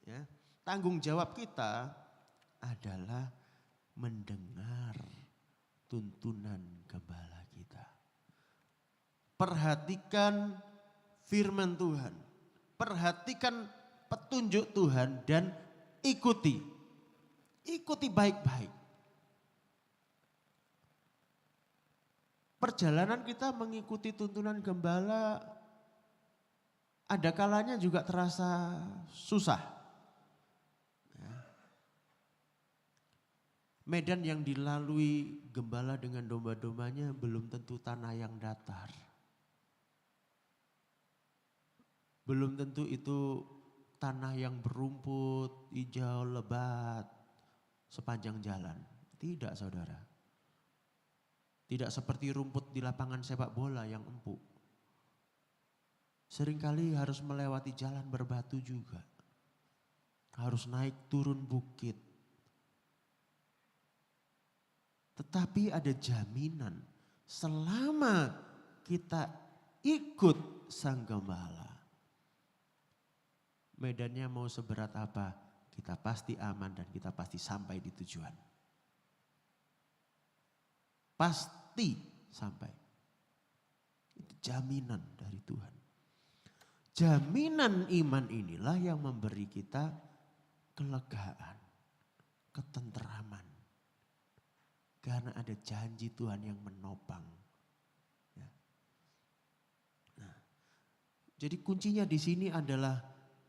C: Ya, tanggung jawab kita adalah mendengar tuntunan gembala kita. Perhatikan firman Tuhan, perhatikan petunjuk Tuhan dan ikuti. Ikuti baik-baik. Perjalanan kita mengikuti tuntunan gembala ada kalanya juga terasa susah. Ya. Medan yang dilalui gembala dengan domba-dombanya belum tentu tanah yang datar. Belum tentu itu tanah yang berumput, hijau, lebat sepanjang jalan. Tidak, saudara. Tidak seperti rumput di lapangan sepak bola yang empuk. Seringkali harus melewati jalan berbatu juga. Harus naik turun bukit. Tetapi ada jaminan selama kita ikut sang gembala. Medannya mau seberat apa, kita pasti aman dan kita pasti sampai di tujuan. Pasti sampai. Itu jaminan dari Tuhan. Jaminan iman inilah yang memberi kita kelegaan, ketenteraman. Karena ada janji Tuhan yang menopang. Ya. Nah, jadi kuncinya di sini adalah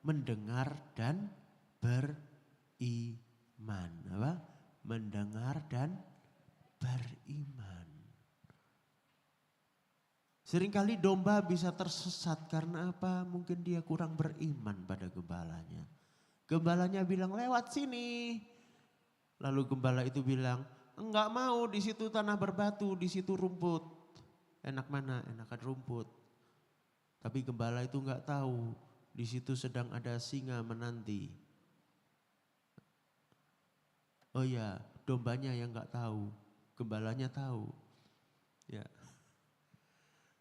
C: mendengar dan beriman. Apa? Mendengar dan beriman. Seringkali domba bisa tersesat karena apa? Mungkin dia kurang beriman pada gembalanya. Gembalanya bilang lewat sini. Lalu gembala itu bilang, enggak mau, di situ tanah berbatu, di situ rumput. Enak mana? Enakan rumput. Tapi gembala itu enggak tahu, di situ sedang ada singa menanti. Oh ya, dombanya yang enggak tahu, gembalanya tahu. Ya.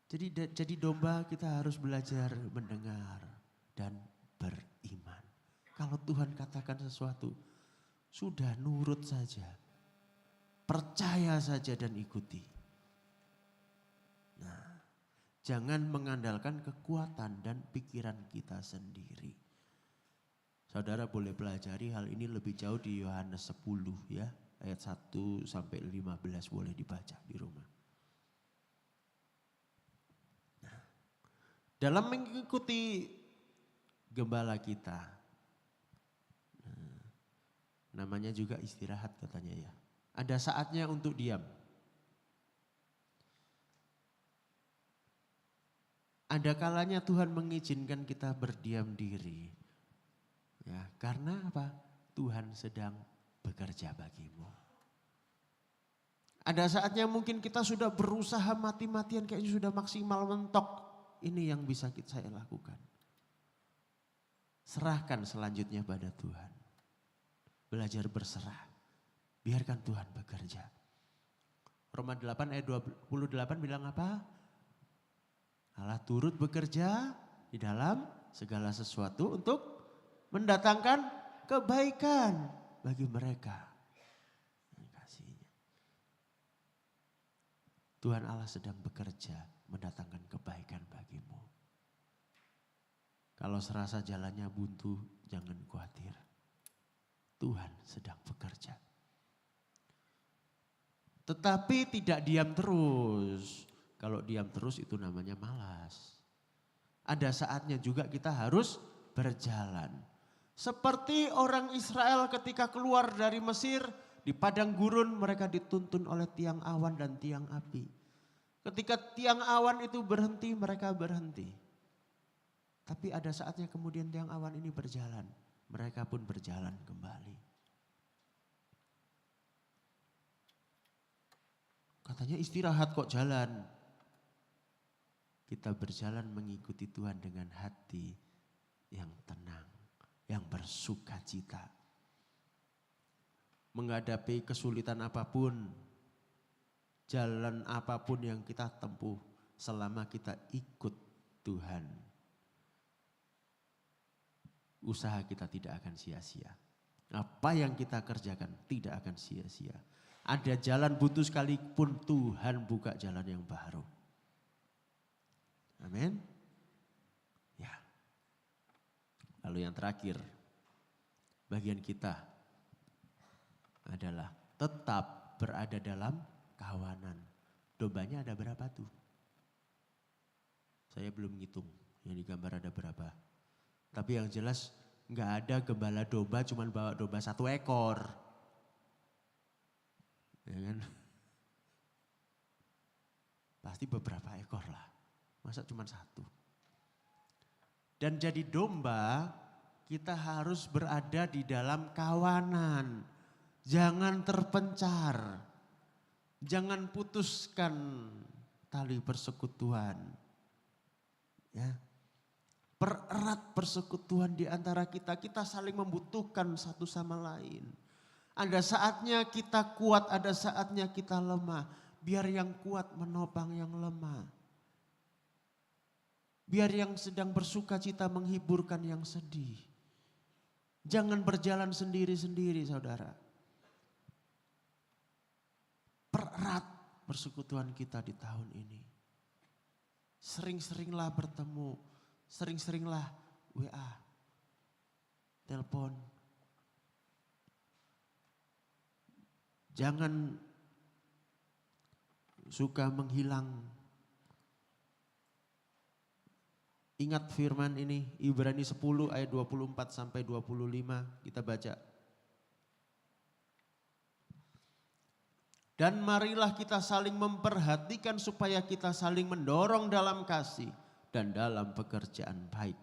C: Jadi domba kita harus belajar mendengar dan beriman. Kalau Tuhan katakan sesuatu, sudah nurut saja. Percaya saja dan ikuti. Nah, jangan mengandalkan kekuatan dan pikiran kita sendiri. Saudara boleh pelajari hal ini lebih jauh di Yohanes 10 ya. Ayat 1 sampai 15 boleh dibaca di rumah. Nah, dalam mengikuti gembala kita, namanya juga istirahat katanya ya. Ada saatnya untuk diam. Ada kalanya Tuhan mengizinkan kita berdiam diri. Ya, karena apa? Tuhan sedang bekerja bagimu. Ada saatnya mungkin kita sudah berusaha mati-matian, kayaknya sudah maksimal mentok. Ini yang bisa saya lakukan. Serahkan selanjutnya pada Tuhan. Belajar berserah. Biarkan Tuhan bekerja. Roma 8 ayat 28 bilang apa? Allah turut bekerja di dalam segala sesuatu untuk mendatangkan kebaikan bagi mereka. Kasihnya. Tuhan Allah sedang bekerja mendatangkan kebaikan bagimu. Kalau serasa jalannya buntu, jangan khawatir. Tuhan sedang bekerja. Tetapi tidak diam terus. Kalau diam terus itu namanya malas. Ada saatnya juga kita harus berjalan. Seperti orang Israel ketika keluar dari Mesir, Di padang gurun mereka dituntun oleh tiang awan dan tiang api. Ketika tiang awan itu berhenti, mereka berhenti. Tapi ada saatnya kemudian tiang awan ini berjalan. Mereka pun berjalan kembali. Katanya istirahat kok jalan. Kita berjalan mengikuti Tuhan dengan hati yang tenang, yang bersuka cita. Menghadapi kesulitan apapun, jalan apapun yang kita tempuh selama kita ikut Tuhan. Usaha kita tidak akan sia-sia. Apa yang kita kerjakan tidak akan sia-sia. Ada jalan buntu sekalipun Tuhan buka jalan yang baru. Amin. Ya. Lalu yang terakhir, bagian kita adalah tetap berada dalam kawanan. Dombanya ada berapa tuh? Saya belum ngitung yang digambar ada berapa. Tapi yang jelas nggak ada gembala domba cuman bawa domba 1 ekor. Ya kan? Pasti beberapa ekor lah. Masa cuma 1? Dan jadi domba kita harus berada di dalam kawanan. Jangan terpencar. Jangan putuskan tali persekutuan. Ya. Pererat persekutuan di antara kita. Kita saling membutuhkan satu sama lain. Ada saatnya kita kuat, ada saatnya kita lemah. Biar yang kuat menopang yang lemah. Biar yang sedang bersuka cita menghiburkan yang sedih. Jangan berjalan sendiri-sendiri saudara. Pererat persekutuan kita di tahun ini. Sering-seringlah bertemu, sering-seringlah WA, telepon. Jangan suka menghilang. Ingat firman ini, Ibrani 10 ayat 24 sampai 25 kita baca. Dan marilah kita saling memperhatikan supaya kita saling mendorong dalam kasih dan dalam pekerjaan baik.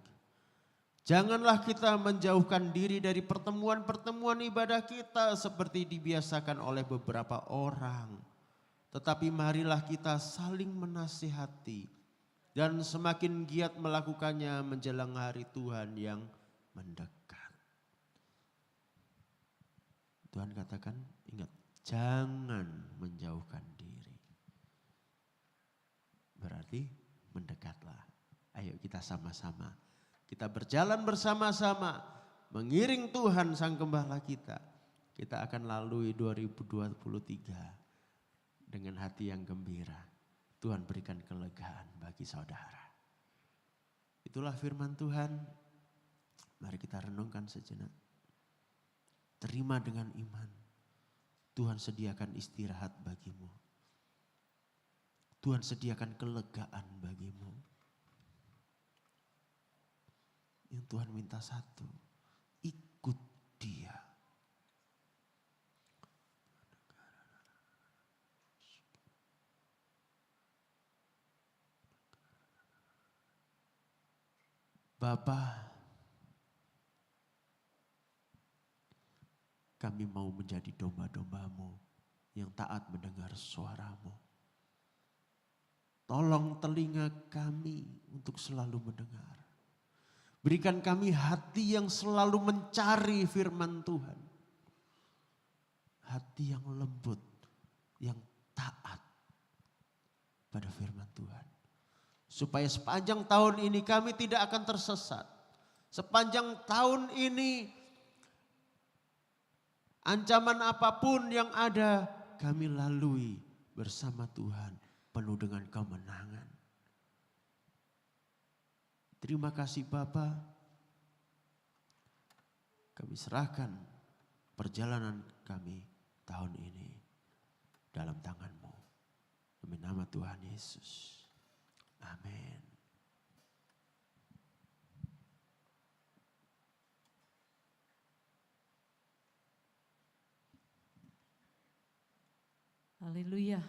C: Janganlah kita menjauhkan diri dari pertemuan-pertemuan ibadah kita seperti dibiasakan oleh beberapa orang. Tetapi marilah kita saling menasihati dan semakin giat melakukannya menjelang hari Tuhan yang mendekat. Tuhan katakan, ingat, jangan menjauhkan diri. Berarti mendekatlah. Ayo kita sama-sama. Kita berjalan bersama-sama. Mengiring Tuhan Sang Gembala kita. Kita akan lalui 2023 dengan hati yang gembira. Tuhan berikan kelegaan bagi saudara. Itulah firman Tuhan. Mari kita renungkan sejenak. Terima dengan iman. Tuhan sediakan istirahat bagimu. Tuhan sediakan kelegaan bagimu. Yang Tuhan minta satu, ikut Dia. Bapa, kami mau menjadi domba-dombamu yang taat mendengar suaramu. Tolong telinga kami untuk selalu mendengar. Berikan kami hati yang selalu mencari firman Tuhan. Hati yang lembut, yang taat pada firman Tuhan. Supaya sepanjang tahun ini kami tidak akan tersesat. Sepanjang tahun ini ancaman apapun yang ada kami lalui bersama Tuhan penuh dengan kemenangan. Terima kasih Bapa. Kami serahkan perjalanan kami tahun ini dalam tangan-Mu. Demi nama Tuhan Yesus. Amin.
A: Haleluya.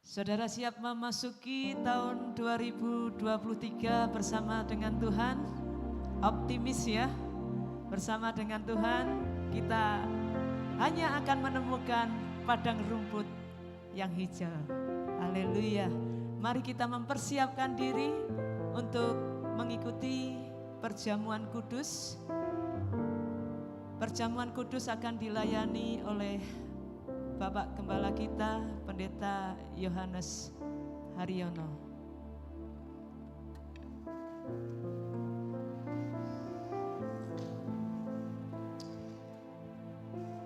A: Saudara siap memasuki tahun 2023 bersama dengan Tuhan? Optimis ya? Bersama dengan Tuhan kita hanya akan menemukan padang rumput yang hijau. Haleluya. Mari kita mempersiapkan diri untuk mengikuti perjamuan kudus. Perjamuan kudus akan dilayani oleh Bapak Gembala kita, Pendeta Yohanes Haryono.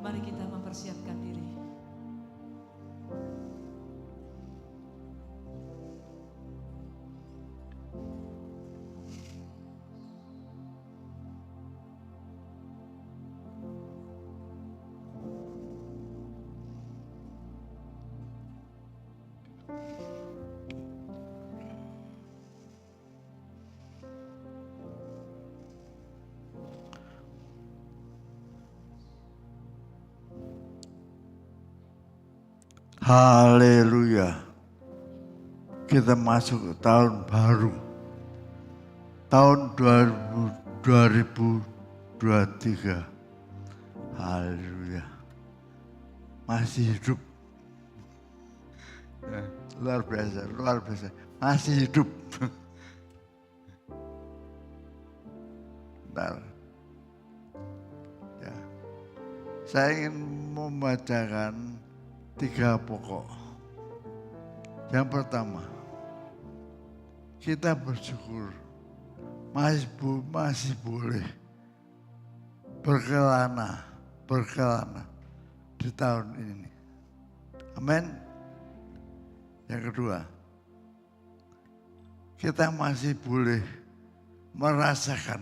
A: Mari kita mempersiapkan diri.
D: Haleluya. Kita masuk ke tahun baru. Tahun 2023. Haleluya. Masih hidup. Ya, luar biasa. Masih hidup. Bentar. Ya. Saya ingin membacakan 3 pokok. Yang pertama, kita bersyukur masih boleh berkelana di tahun ini. Amin. Yang kedua, kita masih boleh merasakan,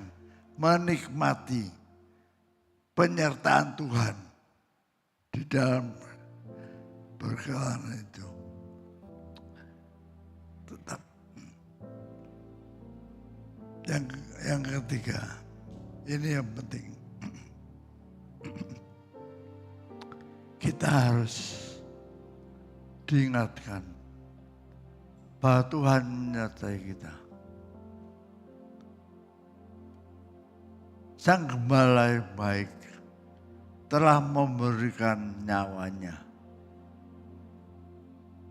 D: menikmati penyertaan Tuhan di dalam berkelana itu. Tetap. Yang ketiga, ini yang penting. Kita harus diingatkan bahwa Tuhan menyertai kita. Sang Gembala yang baik telah memberikan nyawanya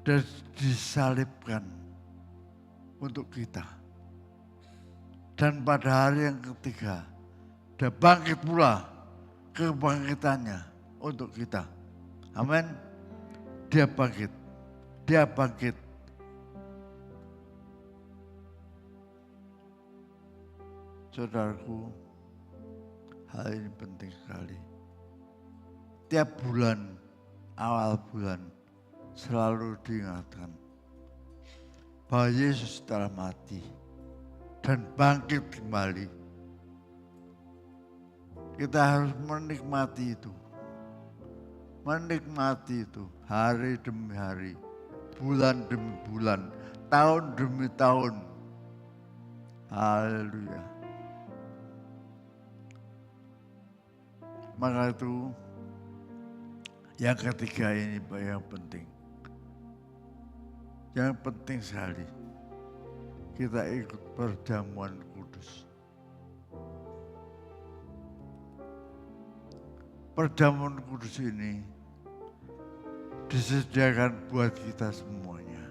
D: dan disalibkan untuk kita. Dan pada hari yang ketiga, dia bangkit pula kebangkitannya untuk kita. Amin. Dia bangkit. Saudaraku, hal ini penting sekali. Tiap bulan, awal bulan, selalu diingatkan bahwa Yesus telah mati dan bangkit kembali. Kita harus menikmati itu. Menikmati itu hari demi hari, bulan demi bulan, tahun demi tahun. Haleluya. Maka itu yang ketiga ini yang penting. Yang penting sekali kita ikut perjamuan kudus. Perjamuan kudus ini disediakan buat kita semuanya.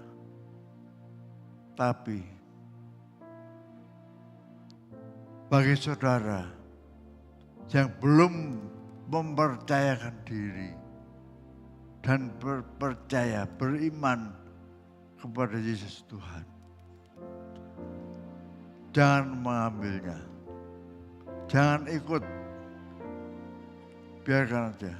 D: Tapi bagi saudara yang belum mempercayakan diri dan percaya, beriman kepada Yesus Tuhan, jangan mengambilnya, jangan ikut, biarkan aja.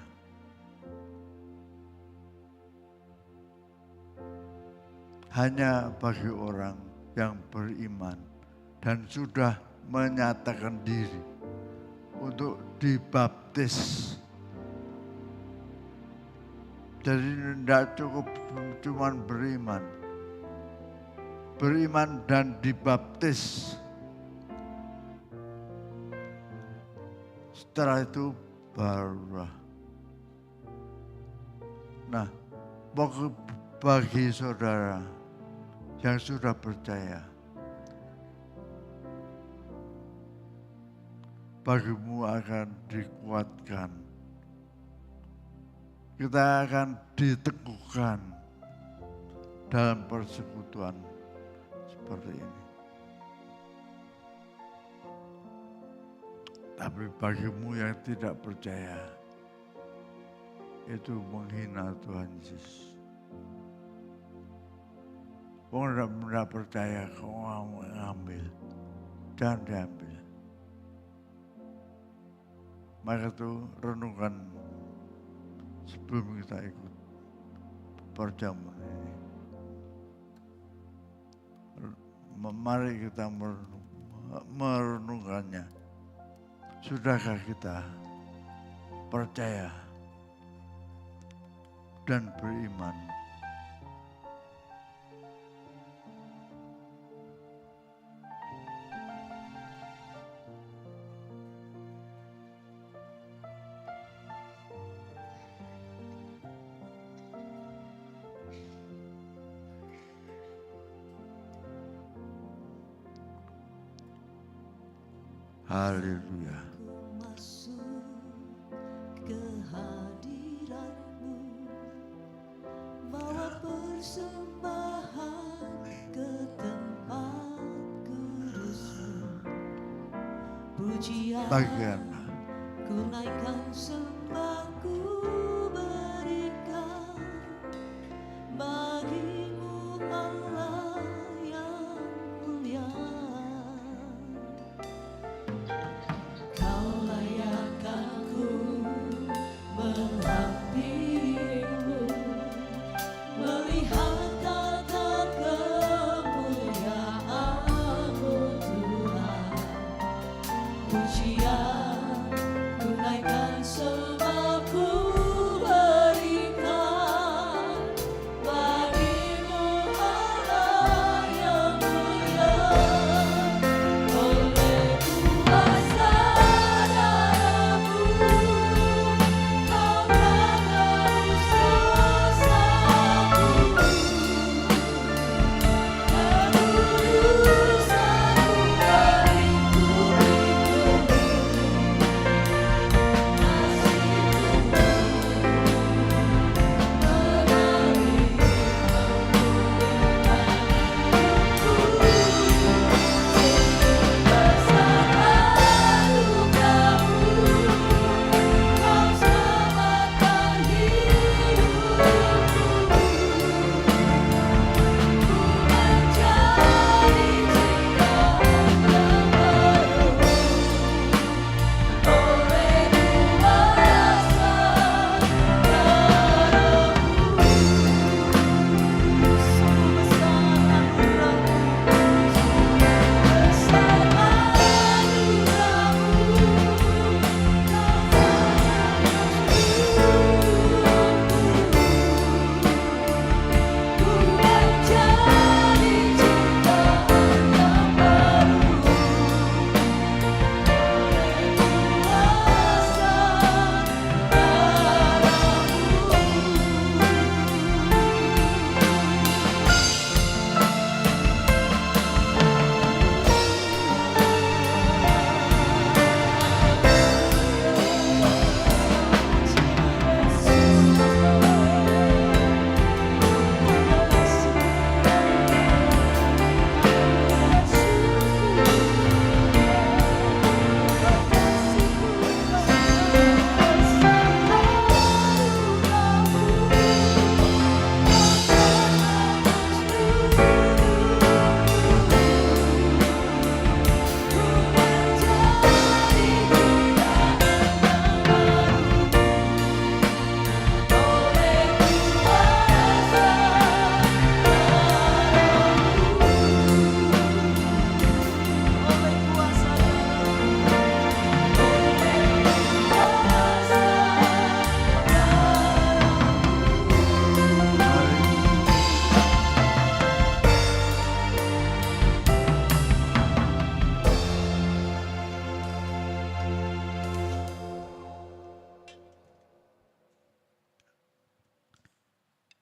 D: Hanya bagi orang yang beriman dan sudah menyatakan diri untuk dibaptis. Jadi tidak cukup cuma beriman dan dibaptis. Setelah itu barulah. Nah, bagi saudara yang sudah percaya, bagimu akan dikuatkan. Kita akan diteguhkan dalam persekutuan seperti ini. Tapi bagimu yang tidak percaya, itu menghina Tuhan Yesus. Kau tidak percaya, kau mau mengambil, jangan diambil. Maka itu renungkan sebelum kita ikut perjamuan ini. Mari kita merenungkannya. Sudahkah kita percaya dan beriman? Haleluya.
E: Masuk ke hadirat-Mu, bawa persembahan ke tempat kudus-Mu. Pujian
D: Bagianlah.
E: ku naikkan, sembahku berikan bagi-Mu Allah yang mulia. Kau layak aku menghampirimu, melihat tata kemuliaan-Mu Tuhan. Pujian ku naikkan, sembahku berikan bagi-Mu Allah yang mulia. Oleh kuasa darah-Mu, Kau menebus dosaku. Kekudusan-Mu beriku.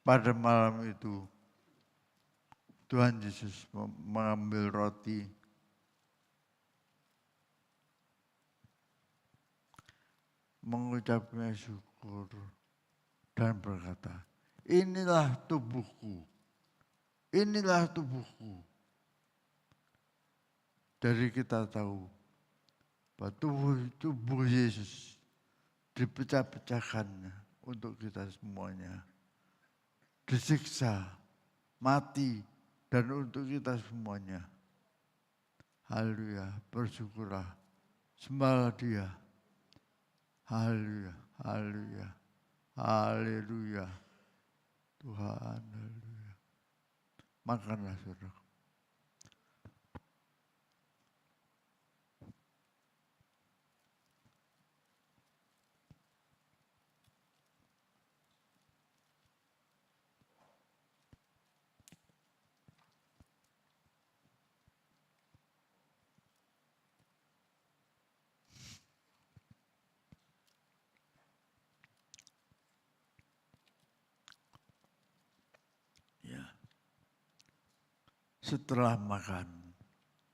D: pada malam itu Tuhan Yesus mengambil roti, mengucapnya syukur dan berkata, inilah tubuhku, inilah tubuhku. Dari kita tahu bahwa tubuh Yesus dipecah-pecahkannya untuk kita semuanya. Disiksa, mati, dan untuk kita semuanya. Haleluya, bersyukurlah, sembahlah Dia. Haleluya, haleluya, haleluya. Tuhan, haleluya. Makanlah saudara. Setelah makan,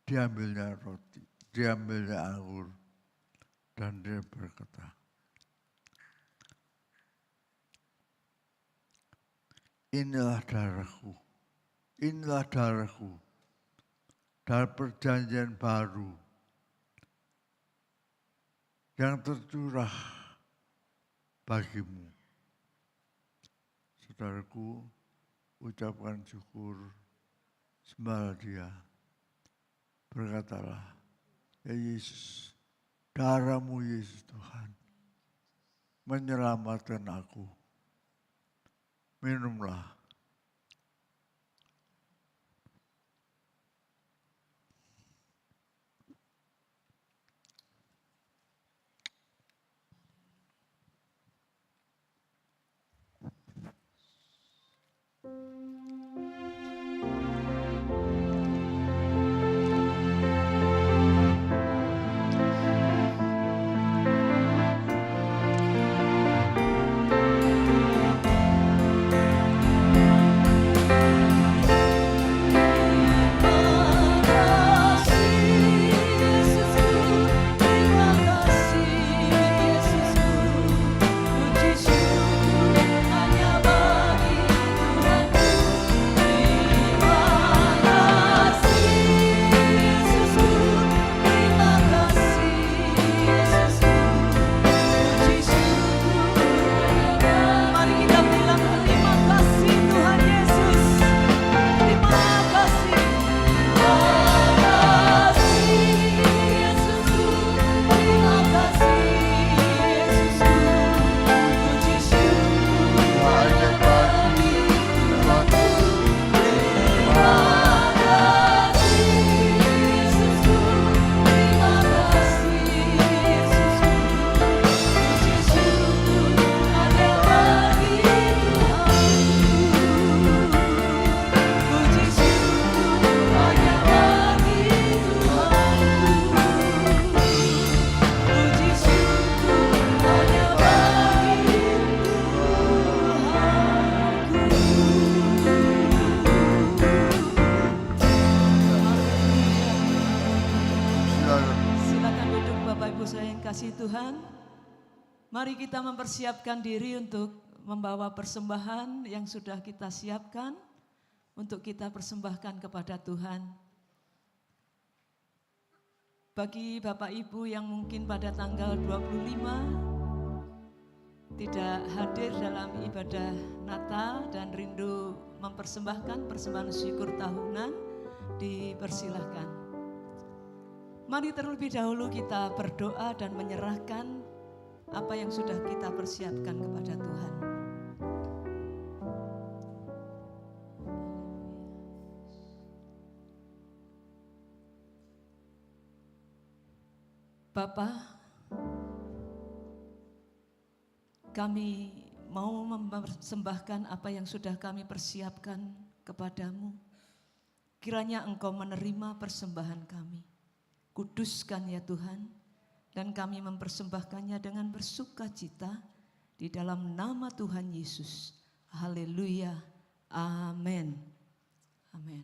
D: diambilnya roti, diambilnya anggur, dan dia berkata, inilah darahku, dari perjanjian baru yang tercurah bagimu. Saudaraku, ucapkan syukur, sembahlah Dia, berkatalah, ya Yesus, darah-Mu Yesus Tuhan, menyelamatkan aku. Minumlah.
A: Tuhan, mari kita mempersiapkan diri untuk membawa persembahan yang sudah kita siapkan untuk kita persembahkan kepada Tuhan. Bagi Bapak Ibu yang mungkin pada tanggal 25 tidak hadir dalam ibadah Natal dan rindu mempersembahkan persembahan syukur tahunan, dipersilahkan. Mari terlebih dahulu kita berdoa dan menyerahkan apa yang sudah kita persiapkan kepada Tuhan. Bapa, kami mau mempersembahkan apa yang sudah kami persiapkan kepadamu. Kiranya Engkau menerima persembahan kami. Kuduskan ya Tuhan, dan kami mempersembahkannya dengan bersuka cita di dalam nama Tuhan Yesus. Haleluya. Amin. Amin.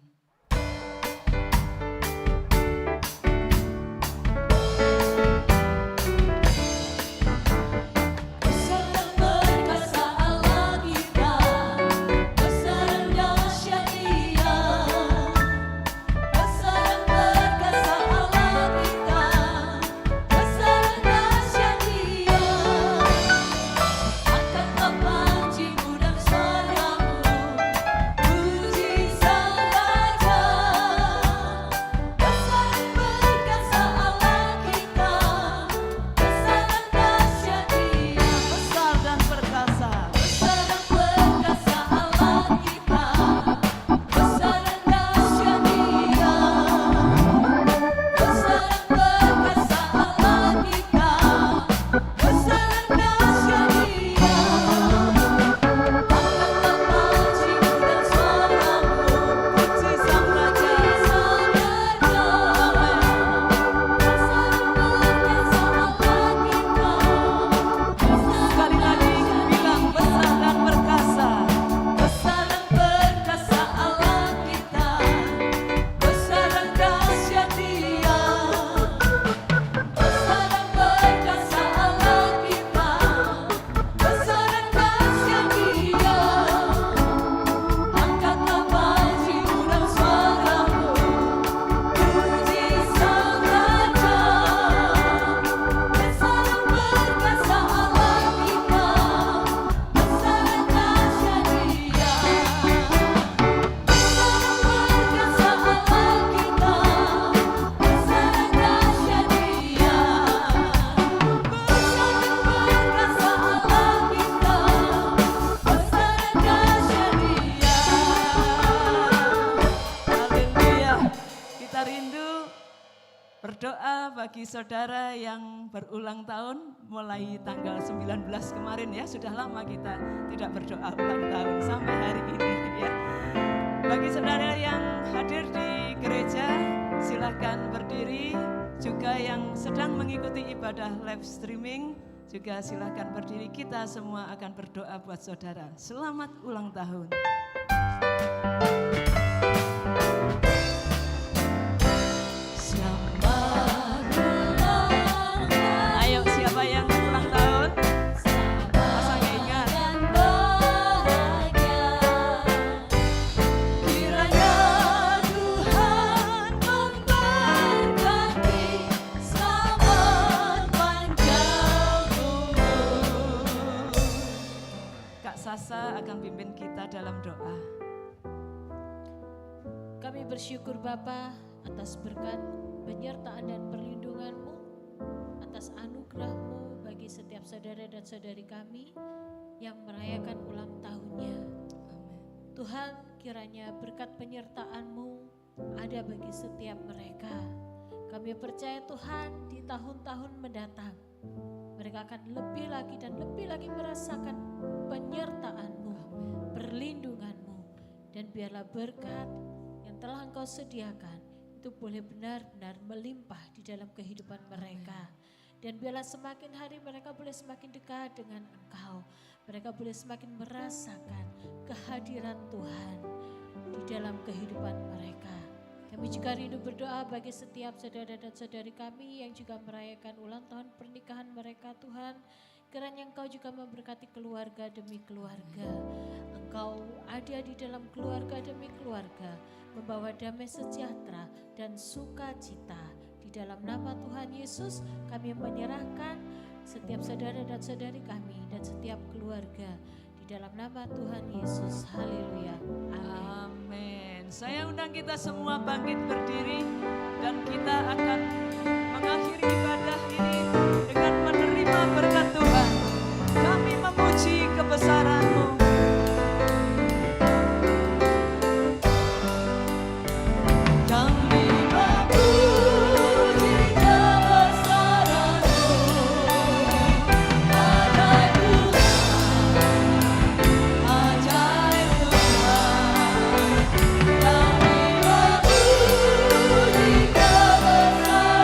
E: Besar dan perkasa Allah kita, besar dan dahsyat Dia. Besar dan perkasa Allah kita, besar dan dahsyat Dia. Angkatlah panjimu dan suaramu, puji Sang Raja. Besar dan perkasa Allah kita, besar dan dahsyat Dia.
A: Besar dan perkasa.
E: Besar dan perkasa Allah kita, besar dan dahsyat Dia. Besar dan perkasa Allah kita, besar dan dahsyat Dia. Angkatlah panjimu dan suaramu,
A: Puji Sang Raja.
E: Sang Raja. Besar dan perkasa Allah kita,
A: Sekali lagi bilang besar dan perkasa.
E: besar dan perkasa Allah kita, besar dan dahsyat Dia. Besar dan perkasa Allah kita, besar dan dahsyat Dia. Angkatlah panjimu dan suaramu, puji Sang Raja. Besar dan perkasa Allah kita, besar dan dahsyat Dia.
A: Haleluya. Kita rindu berdoa bagi saudara yang berulang tahun mulai tanggal 19 kemarin ya. Sudah lama kita tidak berdoa ulang tahun sampai hari ini ya. Bagi saudara yang hadir di gereja silakan berdiri. Juga yang sedang mengikuti ibadah live streaming juga silakan berdiri. Kita semua akan berdoa buat saudara. Selamat ulang tahun.
E: Selamat ulang tahun.
A: Ayo siapa yang ulang tahun? Masa nggak ingat?
E: Dan bahagia, kiranya Tuhan memberkati, selamat panjang umur.
A: Kak Sasa akan pimpin kita dalam doa.
F: Kami bersyukur Bapa atas berkat, penyertaan dan perlindungan-Mu, atas anugerah-Mu bagi setiap saudara dan saudari kami yang merayakan ulang tahunnya. Tuhan, kiranya berkat penyertaan-Mu ada bagi setiap mereka. Kami percaya Tuhan di tahun-tahun mendatang mereka akan lebih lagi dan lebih lagi merasakan penyertaan-Mu, perlindungan-Mu, dan biarlah berkat yang telah Engkau sediakan itu boleh benar-benar melimpah di dalam kehidupan mereka. Dan biarlah semakin hari mereka boleh semakin dekat dengan Engkau. Mereka boleh semakin merasakan kehadiran Tuhan di dalam kehidupan mereka. Kami juga rindu berdoa bagi setiap saudara dan saudari kami yang juga merayakan ulang tahun pernikahan mereka Tuhan. Kiranya Engkau juga memberkati keluarga demi keluarga. Engkau ada di dalam keluarga demi keluarga, membawa damai sejahtera dan sukacita. Di dalam nama Tuhan Yesus kami menyerahkan setiap saudara dan saudari kami dan setiap keluarga. Di dalam nama Tuhan Yesus. Haleluya. Amin.
A: Amin. Saya undang kita semua bangkit berdiri dan kita akan mengakhiri ibadah ini dengan menerima berkat Tuhan. Kami memuji kebesaran-Mu.
E: Kami memuji kebesaran-Mu, ajaib Tuhan, ajaib Tuhan. Kami memuji kebesaran-Mu,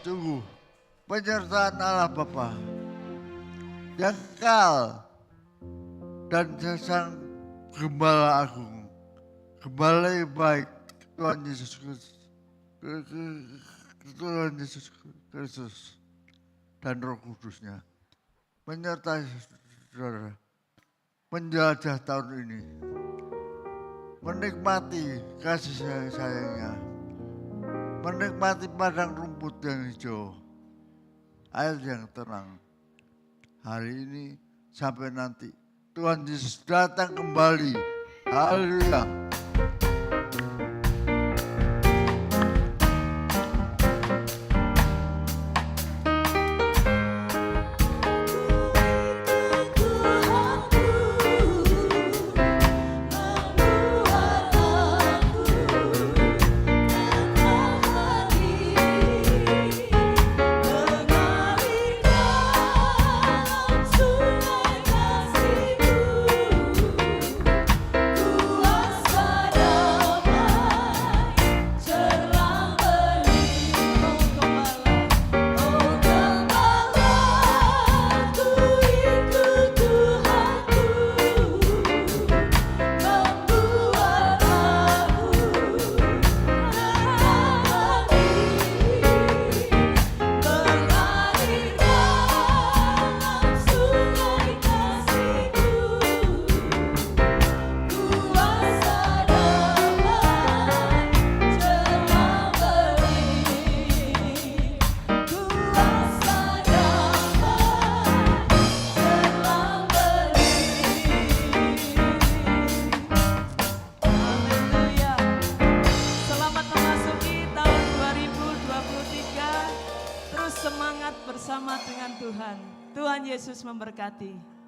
D: Sungguh, penyertaan Allah Bapa yang kekal dan Sang Gembala Agung, Gembala yang baik, Tuhan Yesus Kristus, Tuhan Yesus Kristus dan Roh Kudusnya menyertai saudara menjelajah tahun ini, menikmati kasih sayangnya, menikmati padang rumput yang hijau, air yang tenang. Hari ini sampai nanti Tuhan Yesus datang kembali. Haleluya.
A: Haleluya. Selamat memasuki tahun 2023. Terus semangat bersama dengan Tuhan. Tuhan Yesus memberkati.